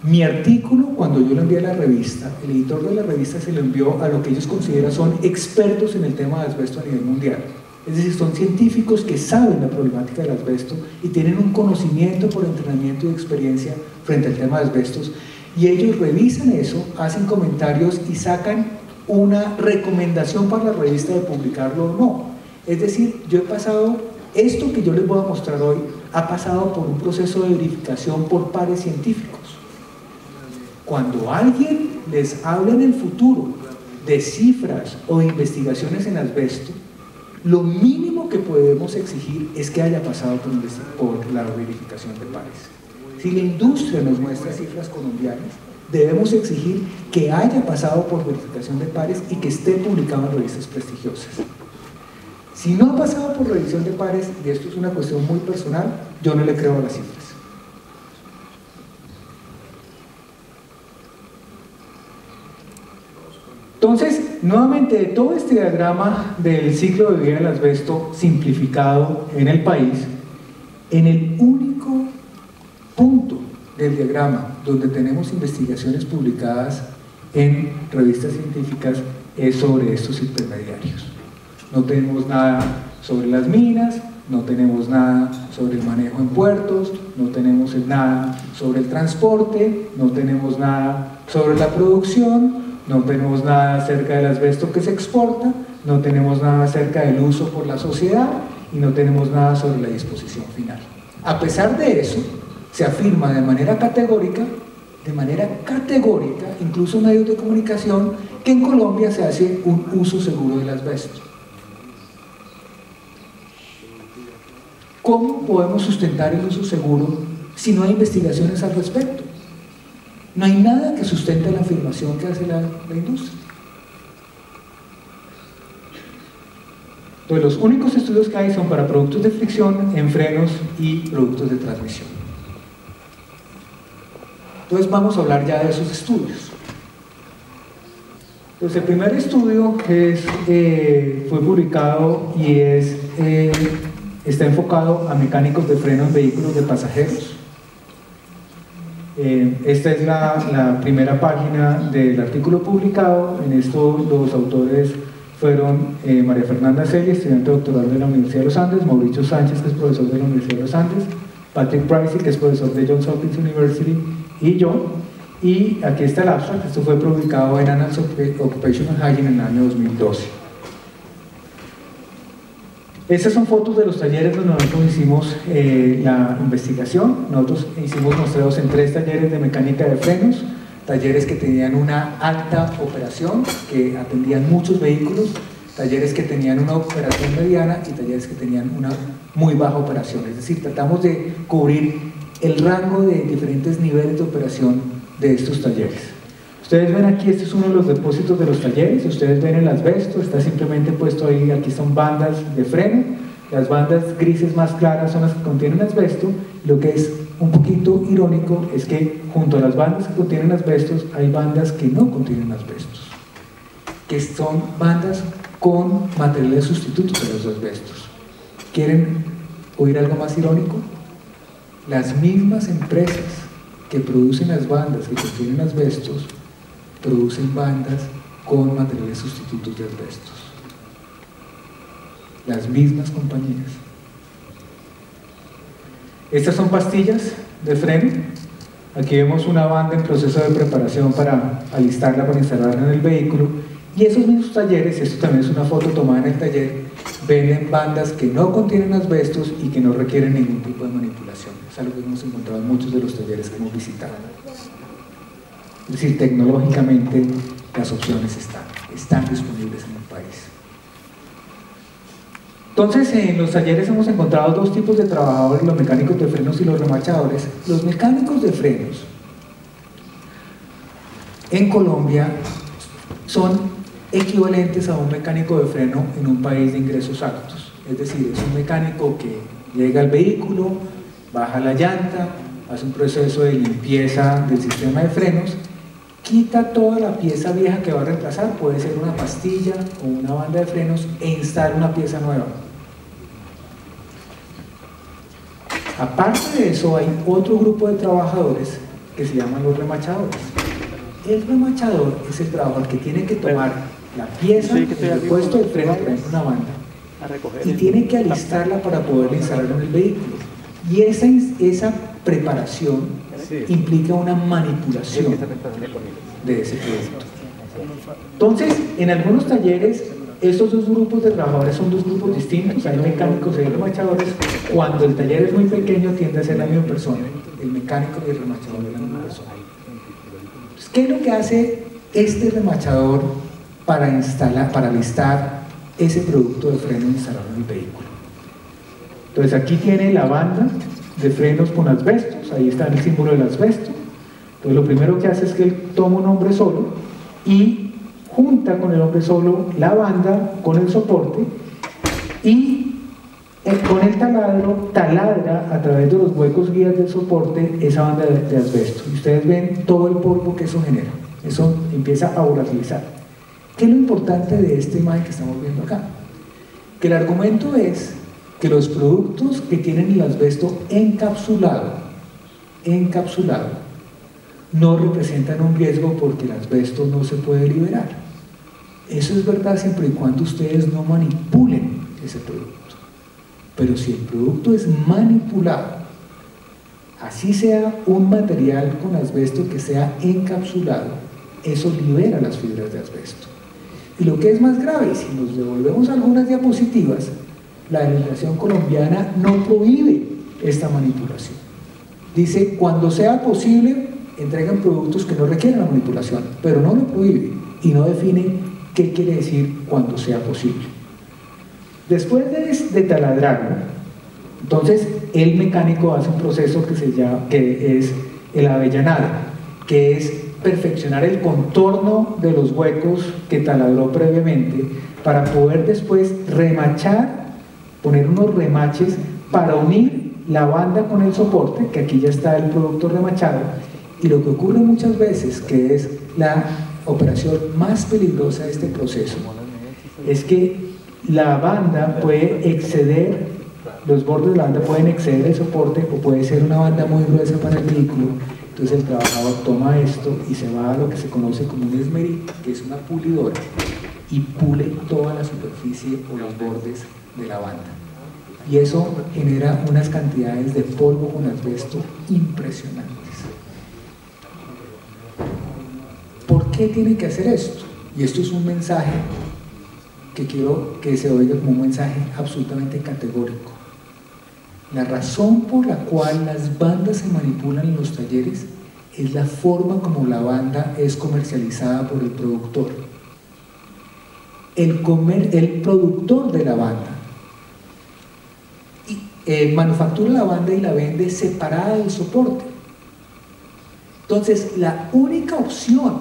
mi artículo, cuando yo lo envié a la revista, el editor de la revista se lo envió a lo que ellos consideran son expertos en el tema de asbesto a nivel mundial. Es decir, son científicos que saben la problemática del asbesto y tienen un conocimiento por entrenamiento y experiencia frente al tema de asbestos, y ellos revisan eso, hacen comentarios y sacan una recomendación para la revista de publicarlo o no. Es decir, yo he pasado, esto que yo les voy a mostrar hoy, ha pasado por un proceso de verificación por pares científicos. Cuando alguien les habla en el futuro de cifras o de investigaciones en asbesto, lo mínimo que podemos exigir es que haya pasado por la verificación de pares. Si la industria nos muestra cifras colombianas, debemos exigir que haya pasado por verificación de pares y que esté publicado en revistas prestigiosas. Si no ha pasado por revisión de pares, y esto es una cuestión muy personal, yo no le creo a las cifras. Entonces, nuevamente, de todo este diagrama del ciclo de vida del asbesto simplificado en el país, en el único punto del diagrama donde tenemos investigaciones publicadas en revistas científicas es sobre estos intermediarios. No tenemos nada sobre las minas, no tenemos nada sobre el manejo en puertos, no tenemos nada sobre el transporte, no tenemos nada sobre la producción, no tenemos nada acerca del asbesto que se exporta, no tenemos nada acerca del uso por la sociedad y no tenemos nada sobre la disposición final. A pesar de eso, se afirma de manera categórica, incluso en medios de comunicación, que en Colombia se hace un uso seguro del asbesto. ¿Cómo podemos sustentar el uso seguro si no hay investigaciones al respecto? No hay nada que sustente la afirmación que hace la industria. Entonces, los únicos estudios que hay son para productos de fricción, en frenos y productos de transmisión. Entonces, vamos a hablar ya de esos estudios. Entonces, el primer estudio fue publicado y es está enfocado a mecánicos de freno en vehículos de pasajeros. Esta es la primera página del artículo publicado. En esto los autores fueron María Fernanda Celia, estudiante doctoral de la Universidad de los Andes, Mauricio Sánchez, que es profesor de la Universidad de los Andes, Patrick Pricey, que es profesor de Johns Hopkins University, y yo. Y aquí está el abstract. Esto fue publicado en Annals of Occupational Hygiene en el año 2012. Estas son fotos de los talleres donde nosotros hicimos la investigación. Nosotros hicimos muestreos en 3 talleres de mecánica de frenos, talleres que tenían una alta operación, que atendían muchos vehículos, talleres que tenían una operación mediana y talleres que tenían una muy baja operación. Es decir, tratamos de cubrir el rango de diferentes niveles de operación de estos talleres. Ustedes ven aquí, este es uno de los depósitos de los talleres. Ustedes ven el asbesto, está simplemente puesto ahí. Aquí son bandas de freno. Las bandas grises más claras son las que contienen asbesto. Lo que es un poquito irónico es que junto a las bandas que contienen asbestos hay bandas que no contienen asbestos, que son bandas con materiales sustitutos de los asbestos. ¿Quieren oír algo más irónico? Las mismas empresas que producen las bandas que contienen asbestos producen bandas con materiales sustitutos de asbestos. Las mismas compañías. Estas son pastillas de freno. Aquí vemos una banda en proceso de preparación para alistarla, para instalarla en el vehículo. Y esos mismos talleres, esto también es una foto tomada en el taller, venden bandas que no contienen asbestos y que no requieren ningún tipo de manipulación. Es algo que hemos encontrado en muchos de los talleres que hemos visitado. Es decir, tecnológicamente las opciones están disponibles en el país. Entonces, en los talleres hemos encontrado 2 tipos de trabajadores, los mecánicos de frenos y los remachadores. Los mecánicos de frenos en Colombia son equivalentes a un mecánico de freno en un país de ingresos altos. Es decir, es un mecánico que llega al vehículo, baja la llanta, hace un proceso de limpieza del sistema de frenos, quita toda la pieza vieja que va a reemplazar, puede ser una pastilla o una banda de frenos, e instala una pieza nueva. Aparte de eso, hay otro grupo de trabajadores que se llaman los remachadores. El remachador es el trabajador que tiene que tomar la pieza, el repuesto del freno, por ejemplo una banda, y tiene que alistarla para poderla instalar en el vehículo. Y esa preparación implica una manipulación de ese producto. Entonces, en algunos talleres, estos 2 grupos de trabajadores son 2 grupos distintos. Hay mecánicos y hay remachadores. Cuando el taller es muy pequeño, tiende a ser la misma persona. El mecánico y el remachador es la misma persona. Entonces, ¿qué es lo que hace este remachador para alistar ese producto de freno instalado en el vehículo? Entonces, aquí tiene la banda de frenos con asbestos, ahí está el símbolo del asbesto. Entonces lo primero que hace es que él toma un hombre solo y junta con el hombre solo la banda con el soporte y con el taladro taladra a través de los huecos guías del soporte esa banda de asbesto. Y ustedes ven todo el polvo que eso genera, eso empieza a volatilizar. ¿Qué es lo importante de esta imagen que estamos viendo acá? Que el argumento es que los productos que tienen el asbesto encapsulado no representan un riesgo porque el asbesto no se puede liberar. Eso es verdad siempre y cuando ustedes no manipulen ese producto. Pero si el producto es manipulado, así sea un material con asbesto que sea encapsulado, eso libera las fibras de asbesto. Y lo que es más grave, si nos devolvemos algunas diapositivas, la legislación colombiana no prohíbe esta manipulación. Dice, cuando sea posible, entregan productos que no requieren la manipulación, pero no lo prohíbe y no define qué quiere decir cuando sea posible. Después de taladrarlo, entonces el mecánico hace un proceso que es el avellanado, que es perfeccionar el contorno de los huecos que taladró previamente para poder después remachar, poner unos remaches para unir la banda con el soporte, que aquí ya está el producto remachado. Y lo que ocurre muchas veces, que es la operación más peligrosa de este proceso, es que la banda puede exceder los bordes de la banda pueden exceder el soporte o puede ser una banda muy gruesa para el vehículo. Entonces el trabajador toma esto y se va a lo que se conoce como un esmeril, que es una pulidora, y pule toda la superficie o los bordes de la banda. Y eso genera unas cantidades de polvo con asbesto impresionantes. ¿Por qué tiene que hacer esto? Y esto es un mensaje que quiero que se oiga como un mensaje absolutamente categórico. La razón por la cual las bandas se manipulan en los talleres es la forma como la banda es comercializada por el productor. El productor de la banda manufactura la banda y la vende separada del soporte. Entonces, la única opción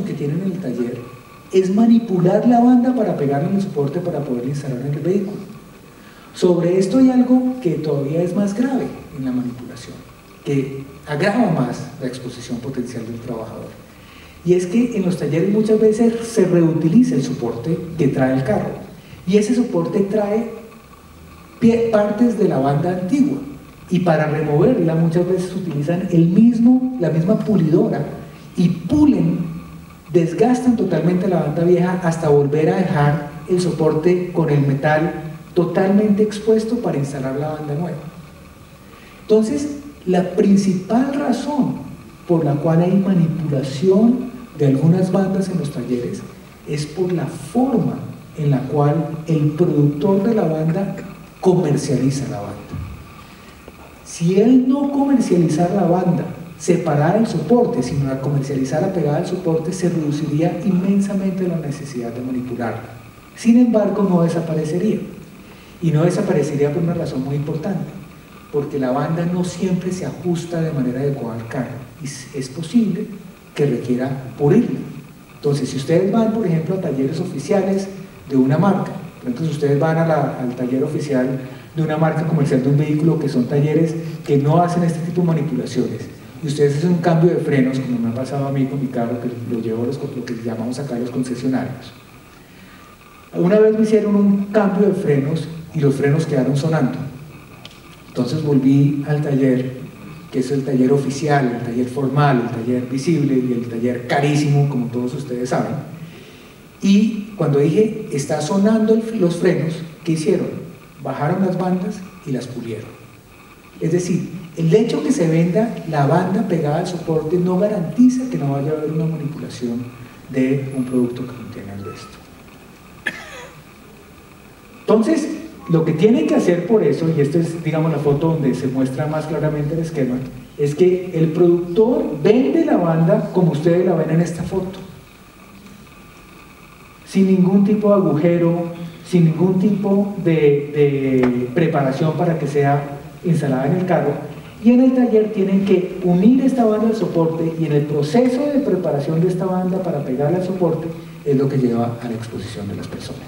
que tienen en el taller es manipular la banda para pegarle en el soporte para poder instalar en el vehículo. Sobre esto hay algo que todavía es más grave en la manipulación, que agrava más la exposición potencial del trabajador. Y es que en los talleres muchas veces se reutiliza el soporte que trae el carro. Y ese soporte trae partes de la banda antigua. Y para removerla muchas veces utilizan la misma pulidora y pulen, desgastan totalmente la banda vieja hasta volver a dejar el soporte con el metal totalmente expuesto para instalar la banda nueva. Entonces, la principal razón por la cual hay manipulación de algunas bandas en los talleres es por la forma en la cual el productor de la banda comercializa la banda. Si él no comercializara la banda separada del soporte, sino la comercializara pegada al soporte, se reduciría inmensamente la necesidad de manipularla. Sin embargo, no desaparecería. Y no desaparecería por una razón muy importante, porque la banda no siempre se ajusta de manera adecuada al carro y es posible que requiera pulirla. Entonces, si ustedes van, por ejemplo, a talleres oficiales de una marca, por ejemplo, si ustedes van al taller oficial de una marca comercial de un vehículo, que son talleres que no hacen este tipo de manipulaciones, y ustedes hacen un cambio de frenos, como me ha pasado a mí con mi carro, que lo llevo a lo que llamamos acá los concesionarios. Una vez me hicieron un cambio de frenos y los frenos quedaron sonando. Entonces volví al taller, que es el taller oficial, el taller formal, el taller visible y el taller carísimo, como todos ustedes saben. Y cuando dije, está sonando los frenos, ¿qué hicieron? Bajaron las bandas y las pulieron. Es decir, el hecho que se venda la banda pegada al soporte no garantiza que no vaya a haber una manipulación de un producto que contiene asbesto. Entonces, lo que tienen que hacer por eso, y esta es, digamos, la foto donde se muestra más claramente el esquema, es que el productor vende la banda como ustedes la ven en esta foto, sin ningún tipo de agujero, sin ningún tipo de preparación para que sea instalada en el carro, y en el taller tienen que unir esta banda al soporte, y en el proceso de preparación de esta banda para pegarla al soporte es lo que lleva a la exposición de las personas.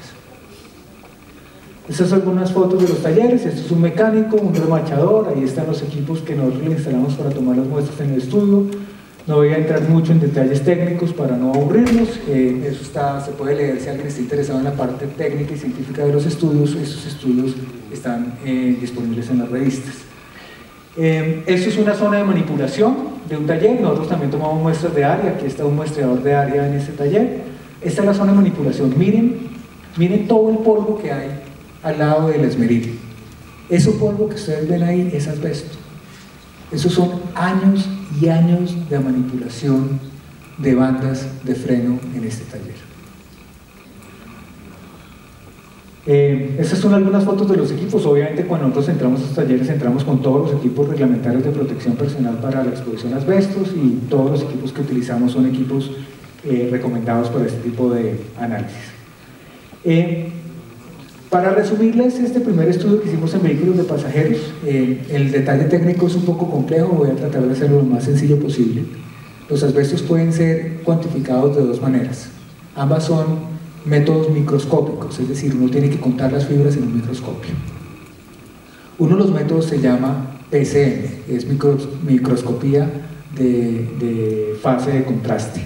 Estas son algunas fotos de los talleres. Esto es un mecánico, un remachador, ahí están los equipos que nosotros le instalamos para tomar las muestras en el estudio. No voy a entrar mucho en detalles técnicos para no aburrirlos, eso se puede leer si alguien está interesado en la parte técnica y científica de los estudios. Estos estudios están disponibles en las revistas. Esto es una zona de manipulación de un taller. Nosotros también tomamos muestras de área, aquí está un muestreador de área en este taller. Esta es la zona de manipulación. Miren todo el polvo que hay al lado del esmeril. Ese polvo que ustedes ven ahí es asbesto. Esos son años y años de manipulación de bandas de freno en este taller. Estas son algunas fotos de los equipos. Obviamente, cuando nosotros entramos a estos talleres, entramos con todos los equipos reglamentarios de protección personal para la exposición a asbestos, y todos los equipos que utilizamos son equipos recomendados para este tipo de análisis. Para resumirles este primer estudio que hicimos en vehículos de pasajeros, el detalle técnico es un poco complejo, voy a tratar de hacerlo lo más sencillo posible. Los asbestos pueden ser cuantificados de dos maneras. Ambas son métodos microscópicos, es decir, uno tiene que contar las fibras en un microscopio. Uno de los métodos se llama PCM, es microscopía de fase de contraste.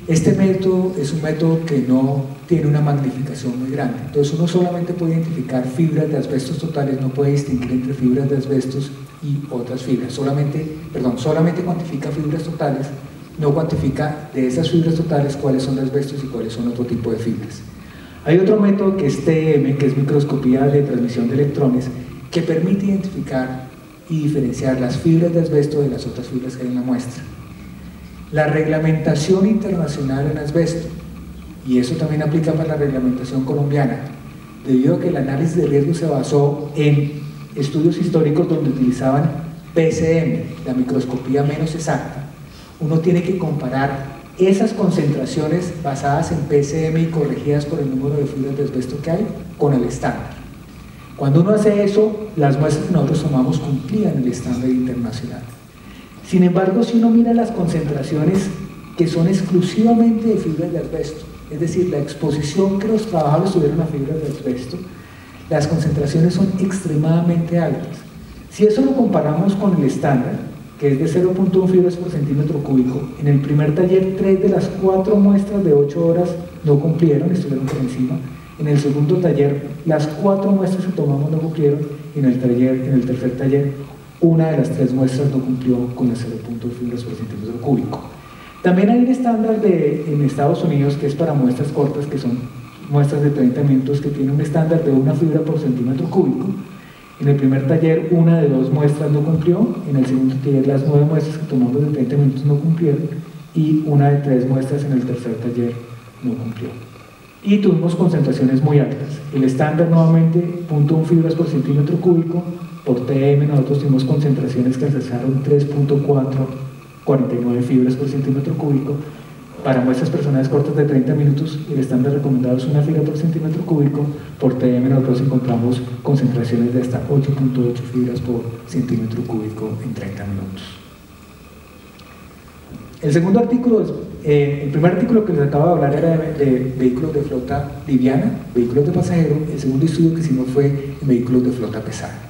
Este método es un método que no tiene una magnificación muy grande, entonces uno solamente puede identificar fibras de asbestos totales, no puede distinguir entre fibras de asbestos y otras fibras, solamente cuantifica fibras totales, no cuantifica de esas fibras totales cuáles son de asbestos y cuáles son otro tipo de fibras. Hay otro método que es TEM, que es microscopía de transmisión de electrones, que permite identificar y diferenciar las fibras de asbesto de las otras fibras que hay en la muestra. La reglamentación internacional en asbesto, y eso también aplica para la reglamentación colombiana, debido a que el análisis de riesgo se basó en estudios históricos donde utilizaban PCM, la microscopía menos exacta, uno tiene que comparar esas concentraciones basadas en PCM y corregidas por el número de fibras de asbesto que hay con el estándar. Cuando uno hace eso, las muestras que nosotros tomamos cumplían el estándar internacional. Sin embargo, si uno mira las concentraciones que son exclusivamente de fibras de asbesto, es decir, la exposición que los trabajadores tuvieron a fibras de asbesto, las concentraciones son extremadamente altas. Si eso lo comparamos con el estándar, que es de 0.1 fibras por centímetro cúbico, en el primer taller 3 de las 4 muestras de 8 horas no cumplieron, estuvieron por encima. En el segundo taller, las 4 muestras que tomamos no cumplieron, y en el tercer taller, una de las 3 muestras no cumplió con las 0.1 fibras por centímetro cúbico. También hay un estándar en Estados Unidos que es para muestras cortas, que son muestras de 30 minutos, que tiene un estándar de 1 fibra por centímetro cúbico. En el primer taller, una de 2 muestras no cumplió, en el segundo taller, las 9 muestras que tomamos de 30 minutos no cumplieron, y una de 3 muestras en el tercer taller no cumplió. Y tuvimos concentraciones muy altas. El estándar, nuevamente, 0.1 fibras por centímetro cúbico. Por TM nosotros tuvimos concentraciones que alcanzaron 3.449 fibras por centímetro cúbico. Para muestras personales cortas de 30 minutos, el estándar recomendado es 1 fibra por centímetro cúbico. Por TM nosotros encontramos concentraciones de hasta 8.8 fibras por centímetro cúbico en 30 minutos. El segundo artículo, el primer artículo que les acabo de hablar era de vehículos de flota liviana, vehículos de pasajero. El segundo estudio que hicimos fue en vehículos de flota pesada.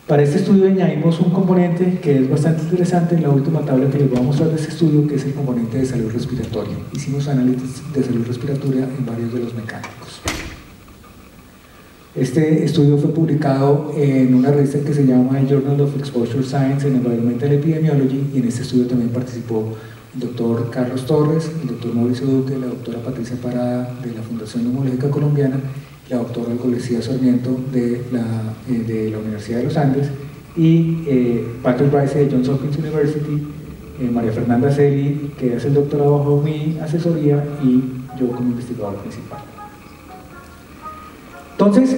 Para este estudio añadimos un componente que es bastante interesante en la última tabla que les voy a mostrar de este estudio, que es el componente de salud respiratoria. Hicimos análisis de salud respiratoria en varios de los mecánicos. Este estudio fue publicado en una revista que se llama Journal of Exposure Science and Environmental Epidemiology, y en este estudio también participó el doctor Carlos Torres, el doctor Mauricio Duque, la doctora Patricia Parada de la Fundación Neumológica Colombiana, la doctora Alcolecía Sarmiento de la Universidad de los Andes, y Patrick Bryce de Johns Hopkins University, María Fernanda Celi, que hace el doctorado bajo mi asesoría, y yo como investigador principal. Entonces,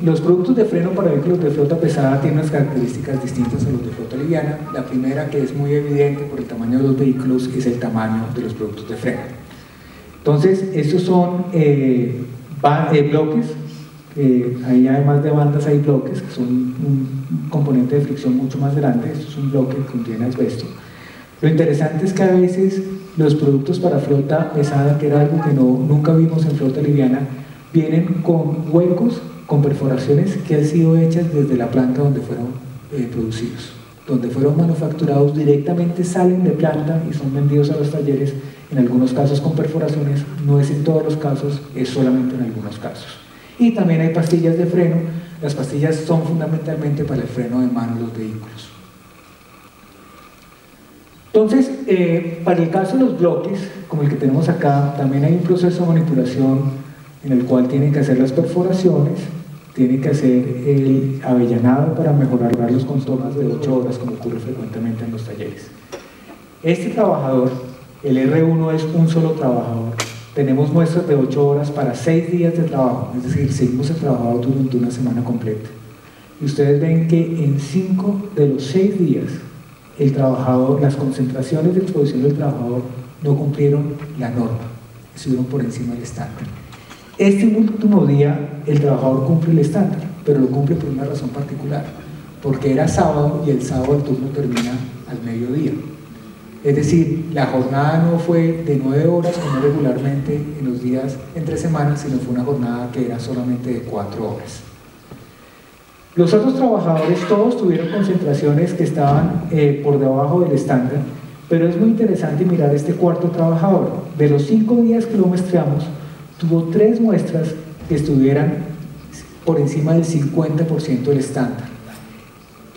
los productos de freno para vehículos de flota pesada tienen unas características distintas a los de flota liviana. La primera, que es muy evidente por el tamaño de los vehículos, es el tamaño de los productos de freno. Entonces, estos son bloques, ahí además de bandas hay bloques, que son un componente de fricción mucho más grande. Esto es un bloque que contiene asbesto. Lo interesante es que a veces los productos para flota pesada, que era algo que nunca vimos en flota liviana, vienen con huecos, con perforaciones que han sido hechas desde la planta donde fueron producidos, donde fueron manufacturados, directamente salen de planta y son vendidos a los talleres, en algunos casos con perforaciones, no es en todos los casos, es solamente en algunos casos. Y también hay pastillas de freno. Las pastillas son fundamentalmente para el freno de mano de los vehículos. Entonces, para el caso de los bloques, como el que tenemos acá, también hay un proceso de manipulación en el cual tienen que hacer las perforaciones, tienen que hacer el avellanado para mejorar los contornos de 8 horas, como ocurre frecuentemente en los talleres. Este trabajador, el R1, es un solo trabajador. Tenemos muestras de 8 horas para 6 días de trabajo, es decir, seguimos el trabajador durante una semana completa. Y ustedes ven que en 5 de los 6 días, el trabajador, las concentraciones de exposición del trabajador no cumplieron la norma, estuvieron por encima del estándar. Este último día el trabajador cumple el estándar, pero lo cumple por una razón particular, porque era sábado y el sábado el turno termina al mediodía. Es decir, la jornada no fue de 9 horas como regularmente en los días entre semanas, sino fue una jornada que era solamente de 4 horas. Los otros trabajadores todos tuvieron concentraciones que estaban por debajo del estándar, Pero es muy interesante mirar este cuarto trabajador. De los 5 días que lo muestreamos, tuvo 3 muestras que estuvieran por encima del 50% del estándar.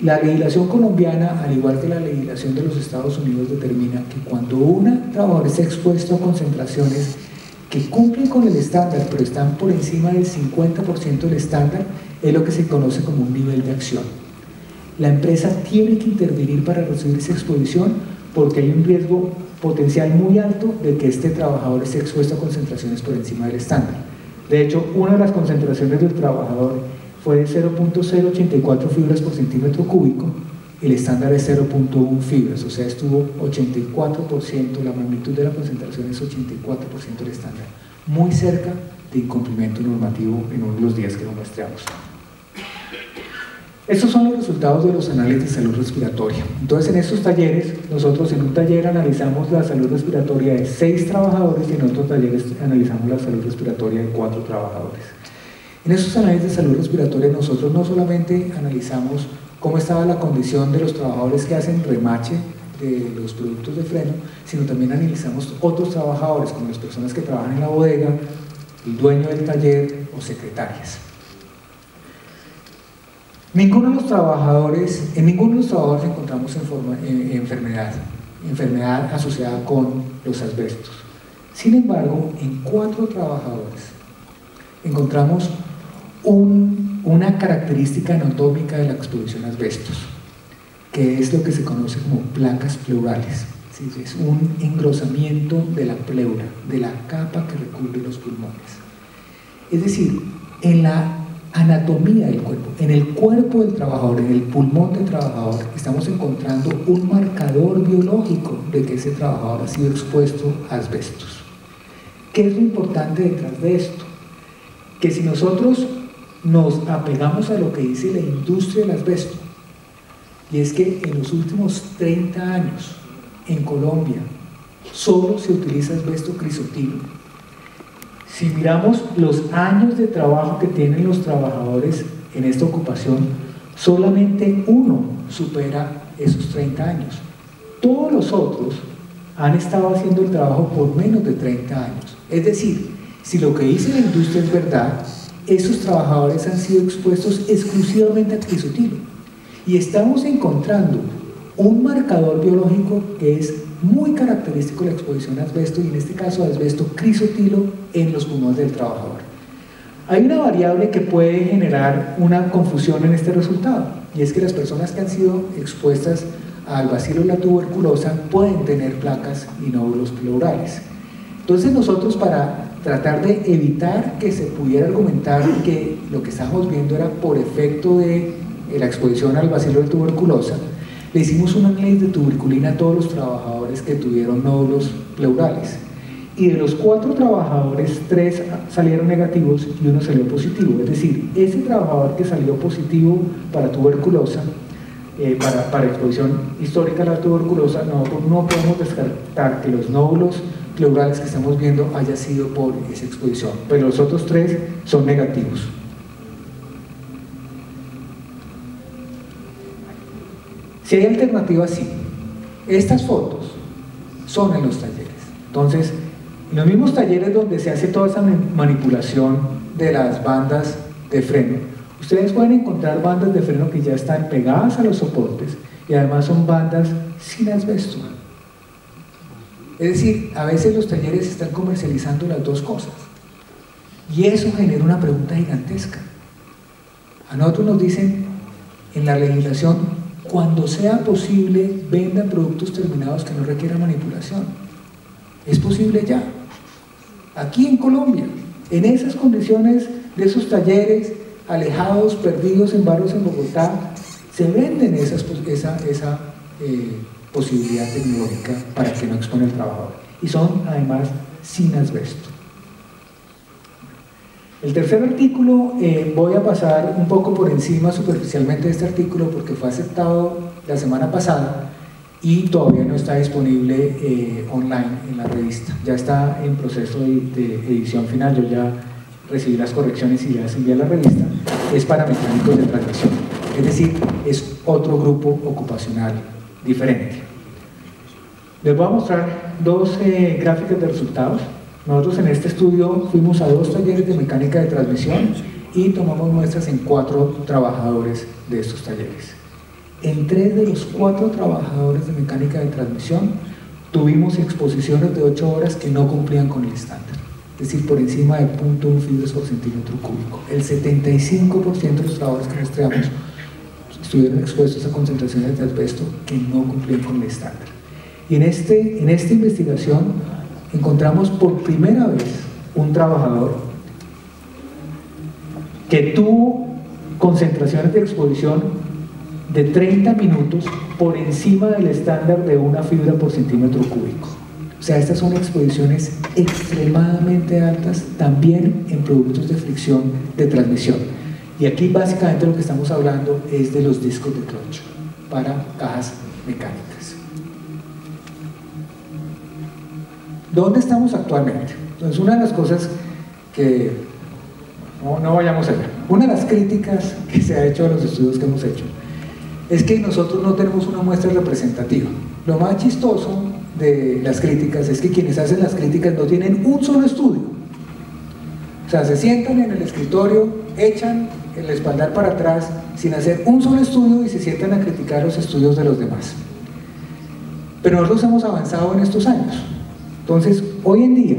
La legislación colombiana, al igual que la legislación de los Estados Unidos, determina que cuando un trabajador está expuesto a concentraciones que cumplen con el estándar, pero están por encima del 50% del estándar, es lo que se conoce como un nivel de acción. La empresa tiene que intervenir para reducir esa exposición porque hay un riesgo potencial muy alto de que este trabajador esté expuesto a concentraciones por encima del estándar. De hecho, una de las concentraciones del trabajador fue de 0.084 fibras por centímetro cúbico, el estándar es 0.1 fibras, o sea, estuvo 84%, la magnitud de la concentración es 84% del estándar, muy cerca de incumplimiento normativo en uno de los días que lo muestreamos. Estos son los resultados de los análisis de salud respiratoria. Entonces, en estos talleres, nosotros en un taller analizamos la salud respiratoria de 6 trabajadores y en otros talleres analizamos la salud respiratoria de 4 trabajadores. En estos análisis de salud respiratoria nosotros no solamente analizamos cómo estaba la condición de los trabajadores que hacen remache de los productos de freno, sino también analizamos otros trabajadores, como las personas que trabajan en la bodega, el dueño del taller o secretarias. En ninguno de los trabajadores encontramos enfermedad asociada con los asbestos. Sin embargo, en 4 trabajadores encontramos una característica anatómica de la exposición a asbestos, que es lo que se conoce como placas pleurales. ¿Sí? Es un engrosamiento de la pleura, de la capa que recubre los pulmones. Es decir, en la anatomía del cuerpo, en el cuerpo del trabajador, en el pulmón del trabajador, estamos encontrando un marcador biológico de que ese trabajador ha sido expuesto a asbestos. ¿Qué es lo importante detrás de esto? Que si nosotros nos apegamos a lo que dice la industria del asbesto, y es que en los últimos 30 años en Colombia solo se utiliza asbesto crisotilo. Si miramos los años de trabajo que tienen los trabajadores en esta ocupación, solamente uno supera esos 30 años. Todos los otros han estado haciendo el trabajo por menos de 30 años. Es decir, si lo que dice la industria es verdad, esos trabajadores han sido expuestos exclusivamente a crisotilo. Y estamos encontrando un marcador biológico que es muy característico de la exposición a asbesto, y en este caso a asbesto crisotilo en los pulmones del trabajador. Hay una variable que puede generar una confusión en este resultado, y es que las personas que han sido expuestas al bacilo de la tuberculosa pueden tener placas y nódulos pleurales. Entonces nosotros, para tratar de evitar que se pudiera argumentar que lo que estábamos viendo era por efecto de la exposición al bacilo de tuberculosa, le hicimos un análisis de tuberculina a todos los trabajadores que tuvieron nódulos pleurales, y de los 4 trabajadores, 3 salieron negativos y 1 salió positivo. Es decir, ese trabajador que salió positivo para tuberculosa, para exposición histórica a la tuberculosa, nosotros no podemos descartar que los nódulos pleurales que estamos viendo haya sido por esa exposición, pero los otros 3 son negativos. Si hay alternativas, sí. Estas fotos son en los talleres. Entonces, en los mismos talleres donde se hace toda esa manipulación de las bandas de freno, ustedes pueden encontrar bandas de freno que ya están pegadas a los soportes y además son bandas sin asbesto. Es decir, a veces los talleres están comercializando las dos cosas, y eso genera una pregunta gigantesca. A nosotros nos dicen en la legislación: cuando sea posible, vendan productos terminados que no requieran manipulación. Es posible ya, aquí en Colombia, en esas condiciones de esos talleres alejados, perdidos en barrios en Bogotá, se venden esa posibilidad tecnológica para que no expone el trabajador, y son además sin asbesto. El tercer artículo, voy a pasar un poco por encima superficialmente de este artículo porque fue aceptado la semana pasada y todavía no está disponible online en la revista. Ya está en proceso de edición final, yo ya recibí las correcciones y ya se envía a la revista. Es para mecánicos de transmisión, es decir, es otro grupo ocupacional diferente. Les voy a mostrar dos gráficas de resultados. Nosotros en este estudio fuimos a 2 talleres de mecánica de transmisión y tomamos muestras en 4 trabajadores de estos talleres. En 3 de los 4 trabajadores de mecánica de transmisión tuvimos exposiciones de 8 horas que no cumplían con el estándar, es decir, por encima de 0.1 fibras por centímetro cúbico. El 75% de los trabajadores que muestreamos estuvieron expuestos a concentraciones de asbesto que no cumplían con el estándar. Y en esta investigación encontramos por primera vez un trabajador que tuvo concentraciones de exposición de 30 minutos por encima del estándar de 1 fibra por centímetro cúbico. O sea, estas son exposiciones extremadamente altas también en productos de fricción de transmisión. Y aquí básicamente lo que estamos hablando es de los discos de clutch para cajas mecánicas. ¿Dónde estamos actualmente? Entonces, una de las cosas que no vayamos allá, una de las críticas que se ha hecho a los estudios que hemos hecho es que nosotros no tenemos una muestra representativa. Lo más chistoso de las críticas es que quienes hacen las críticas no tienen un solo estudio. O sea, se sientan en el escritorio, echan el espaldar para atrás sin hacer un solo estudio y se sientan a criticar los estudios de los demás. Pero nosotros hemos avanzado en estos años. Entonces, hoy en día,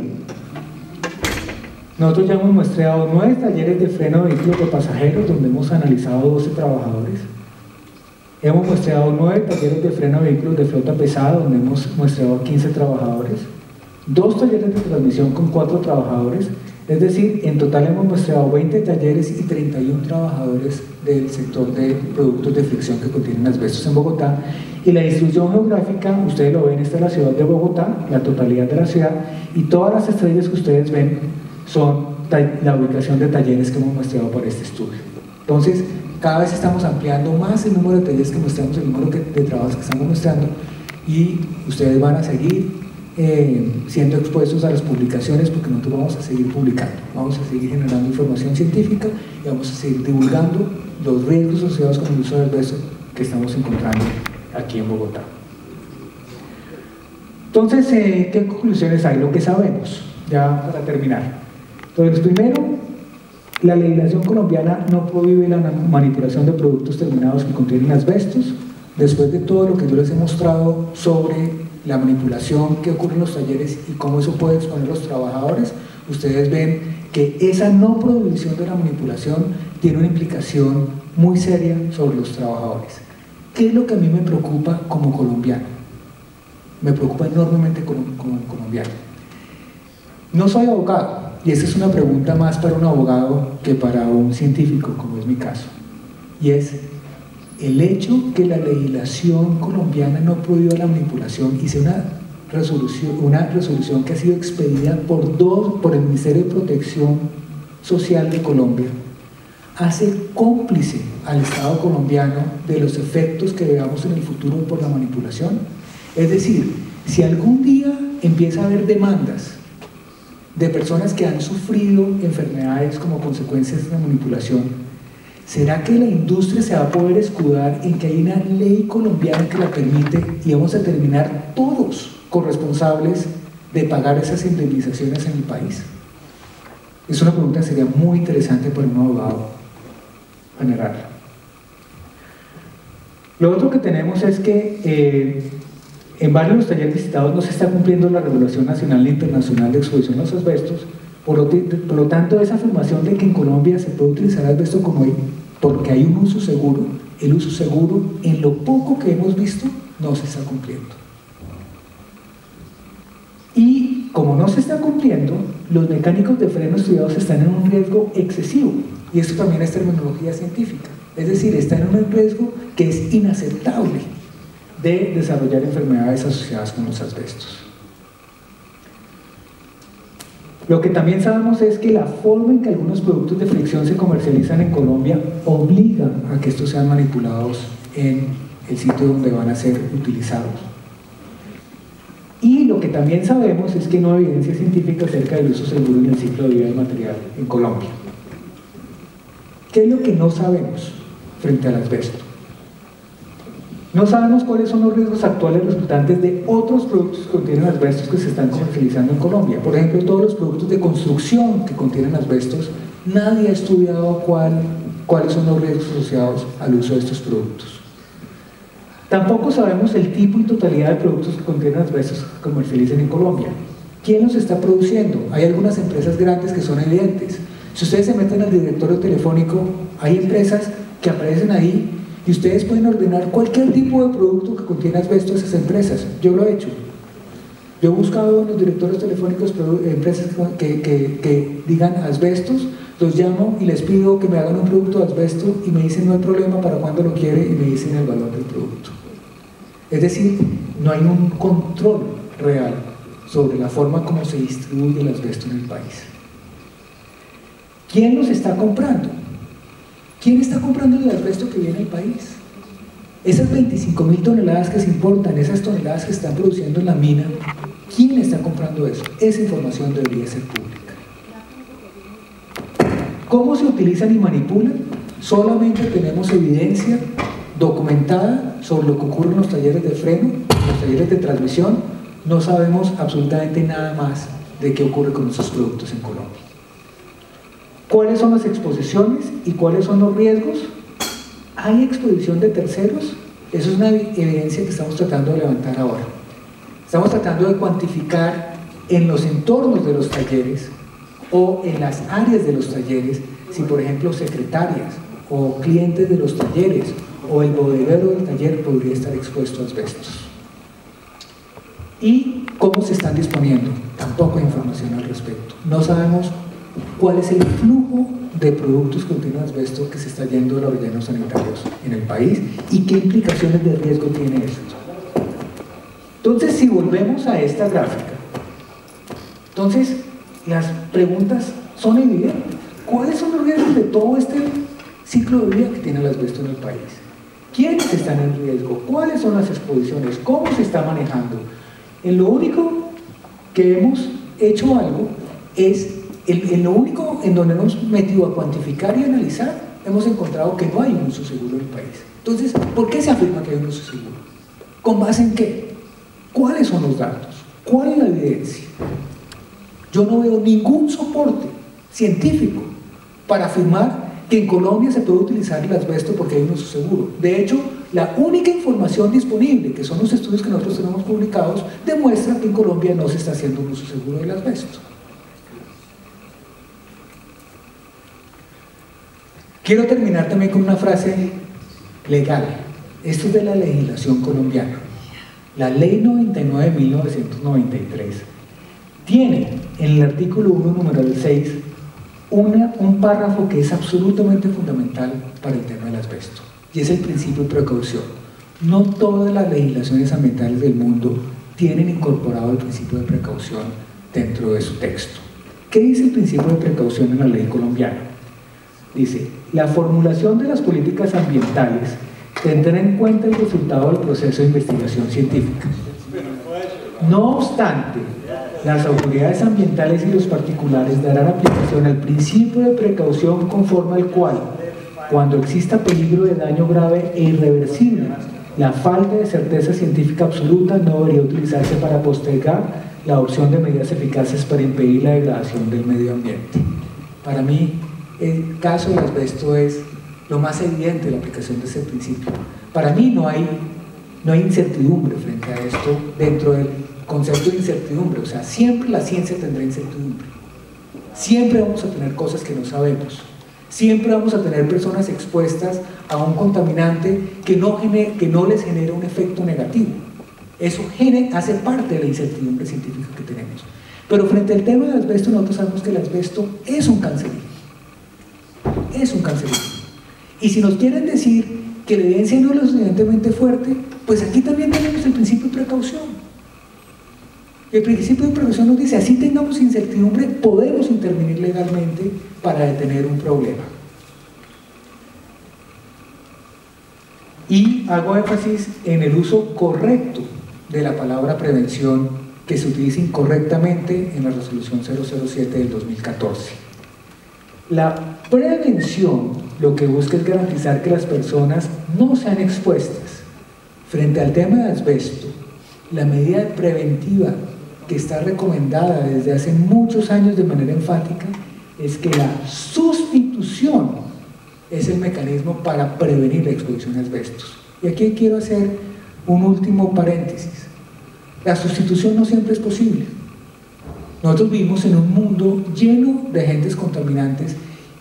nosotros ya hemos muestreado 9 talleres de freno de vehículos de pasajeros donde hemos analizado 12 trabajadores. Hemos muestreado 9 talleres de freno de vehículos de flota pesada donde hemos muestreado 15 trabajadores. 2 talleres de transmisión con 4 trabajadores. Es decir, en total hemos muestreado 20 talleres y 31 trabajadores del sector de productos de fricción que contienen asbestos en Bogotá. Y la distribución geográfica, ustedes lo ven, esta es la ciudad de Bogotá, la totalidad de la ciudad, y todas las estrellas que ustedes ven son la ubicación de talleres que hemos muestreado para este estudio. Entonces, cada vez estamos ampliando más el número de talleres que mostramos, el número de trabajos que estamos mostrando, y ustedes van a seguir siendo expuestos a las publicaciones porque nosotros vamos a seguir publicando, vamos a seguir generando información científica y vamos a seguir divulgando los riesgos asociados con el uso del asbesto que estamos encontrando aquí en Bogotá. Entonces, ¿qué conclusiones hay? Lo que sabemos, ya para terminar. Entonces, primero, la legislación colombiana no prohíbe la manipulación de productos terminados que contienen asbestos. Después de todo lo que yo les he mostrado sobre la manipulación que ocurre en los talleres y cómo eso puede exponer a los trabajadores, ustedes ven que esa no prohibición de la manipulación tiene una implicación muy seria sobre los trabajadores. ¿Qué es lo que a mí me preocupa como colombiano? Me preocupa enormemente como colombiano. No soy abogado, y esa es una pregunta más para un abogado que para un científico, como es mi caso, y es el hecho que la legislación colombiana no prohíba la manipulación y sea una resolución que ha sido expedida por el Ministerio de Protección Social de Colombia, hace cómplice al Estado colombiano de los efectos que veamos en el futuro por la manipulación. Es decir, si algún día empieza a haber demandas de personas que han sufrido enfermedades como consecuencias de la manipulación, ¿será que la industria se va a poder escudar en que hay una ley colombiana que la permite y vamos a terminar todos corresponsables de pagar esas indemnizaciones en el país? Es una pregunta que sería muy interesante para un abogado generarla. Lo otro que tenemos es que en varios de los talleres visitados no se está cumpliendo la regulación nacional e internacional de exposición a los asbestos. Por lo tanto, esa afirmación de que en Colombia se puede utilizar asbesto porque hay un uso seguro, el uso seguro, en lo poco que hemos visto, no se está cumpliendo. Y como no se está cumpliendo, los mecánicos de freno estudiados están en un riesgo excesivo, y esto también es terminología científica, es decir, están en un riesgo que es inaceptable de desarrollar enfermedades asociadas con los asbestos. Lo que también sabemos es que la forma en que algunos productos de fricción se comercializan en Colombia obliga a que estos sean manipulados en el sitio donde van a ser utilizados. Y lo que también sabemos es que no hay evidencia científica acerca del uso seguro en el ciclo de vida del material en Colombia. ¿Qué es lo que no sabemos frente al asbesto? No sabemos cuáles son los riesgos actuales resultantes de otros productos que contienen asbestos que se están comercializando en Colombia. Por ejemplo, todos los productos de construcción que contienen asbestos, nadie ha estudiado cuáles son los riesgos asociados al uso de estos productos. Tampoco sabemos el tipo y totalidad de productos que contienen asbestos que se comercializan en Colombia. ¿Quién los está produciendo? Hay algunas empresas grandes que son evidentes. Si ustedes se meten al directorio telefónico, hay empresas que aparecen ahí y ustedes pueden ordenar cualquier tipo de producto que contiene asbesto de esas empresas. Yo lo he hecho. Yo he buscado en los directorios telefónicos empresas que digan asbestos, los llamo y les pido que me hagan un producto de asbesto y me dicen no hay problema, para cuándo lo quiere, y me dicen el valor del producto. Es decir, no hay un control real sobre la forma como se distribuye el asbesto en el país. ¿Quién los está comprando? ¿Quién está comprando el asbesto que viene al país? Esas 25.000 toneladas que se importan, esas toneladas que están produciendo en la mina, ¿quién está comprando eso? Esa información debería ser pública. ¿Cómo se utilizan y manipulan? Solamente tenemos evidencia documentada sobre lo que ocurre en los talleres de freno, en los talleres de transmisión. No sabemos absolutamente nada más de qué ocurre con esos productos en Colombia. ¿Cuáles son las exposiciones y cuáles son los riesgos? ¿Hay exposición de terceros? Eso es una evidencia que estamos tratando de levantar ahora. Estamos tratando de cuantificar en los entornos de los talleres o en las áreas de los talleres, si por ejemplo secretarias o clientes de los talleres o el bodeguero del taller podría estar expuesto a asbestos. ¿Y cómo se están disponiendo? Tampoco hay información al respecto. No sabemos cuál es el flujo de productos que contienen asbesto que se está yendo de los rellenos sanitarios en el país y qué implicaciones de riesgo tiene esto. Entonces, si volvemos a esta gráfica, entonces las preguntas son evidentes. ¿Cuáles son los riesgos de todo este ciclo de vida que tiene el asbesto en el país? ¿Quiénes están en riesgo? ¿Cuáles son las exposiciones? ¿Cómo se está manejando? En lo único que hemos hecho algo es, en lo único en donde hemos metido a cuantificar y analizar, hemos encontrado que no hay un uso seguro en el país. Entonces, ¿por qué se afirma que hay un uso seguro? ¿Con base en qué? ¿Cuáles son los datos? ¿Cuál es la evidencia? Yo no veo ningún soporte científico para afirmar que en Colombia se puede utilizar el asbesto porque hay un uso seguro. De hecho, la única información disponible, que son los estudios que nosotros tenemos publicados, demuestra que en Colombia no se está haciendo un uso seguro del asbesto. Quiero terminar también con una frase legal. Esto es de la legislación colombiana. La Ley 99 de 1993 tiene en el artículo 1, numeral 6, un párrafo que es absolutamente fundamental para el tema del asbesto, y es el principio de precaución. No todas las legislaciones ambientales del mundo tienen incorporado el principio de precaución dentro de su texto. ¿Qué dice el principio de precaución en la ley colombiana? Dice: la formulación de las políticas ambientales tendrá en cuenta el resultado del proceso de investigación científica. No obstante, las autoridades ambientales y los particulares darán aplicación al principio de precaución, conforme al cual, cuando exista peligro de daño grave e irreversible, la falta de certeza científica absoluta no debería utilizarse para postergar la adopción de medidas eficaces para impedir la degradación del medio ambiente. Para mí, el caso del asbesto es lo más evidente de la aplicación de ese principio. Para mí no hay incertidumbre frente a esto dentro del concepto de incertidumbre. O sea, siempre la ciencia tendrá incertidumbre. Siempre vamos a tener cosas que no sabemos. Siempre vamos a tener personas expuestas a un contaminante que no les genera un efecto negativo. Eso hace parte de la incertidumbre científica que tenemos. Pero frente al tema del asbesto, nosotros sabemos que el asbesto es un cancerígeno. Es un cancerígeno. Y si nos quieren decir que la evidencia no es lo suficientemente fuerte, pues aquí también tenemos el principio de precaución. El principio de precaución nos dice: así tengamos incertidumbre, podemos intervenir legalmente para detener un problema. Y hago énfasis en el uso correcto de la palabra prevención, que se utiliza incorrectamente en la resolución 007 del 2014. La prevención lo que busca es garantizar que las personas no sean expuestas Frente al tema de asbesto, la medida preventiva que está recomendada desde hace muchos años de manera enfática es que la sustitución es el mecanismo para prevenir la exposición a asbestos. Y aquí quiero hacer un último paréntesis. La sustitución no siempre es posible. Nosotros vivimos en un mundo lleno de agentes contaminantes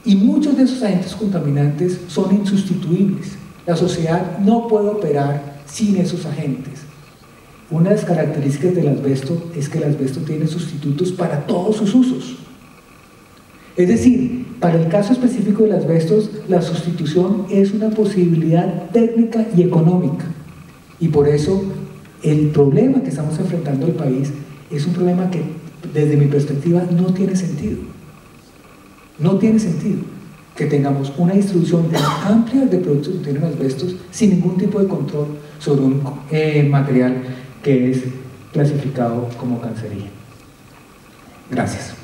y muchos de esos agentes contaminantes son insustituibles. La sociedad no puede operar sin esos agentes. Una de las características del asbesto es que el asbesto tiene sustitutos para todos sus usos. Es decir, para el caso específico del asbesto, la sustitución es una posibilidad técnica y económica. Y por eso el problema que estamos enfrentando el país es un problema que, desde mi perspectiva, no tiene sentido. No tiene sentido que tengamos una distribución tan amplia de productos que tienen asbestos sin ningún tipo de control sobre un material que es clasificado como cancerígeno. Gracias.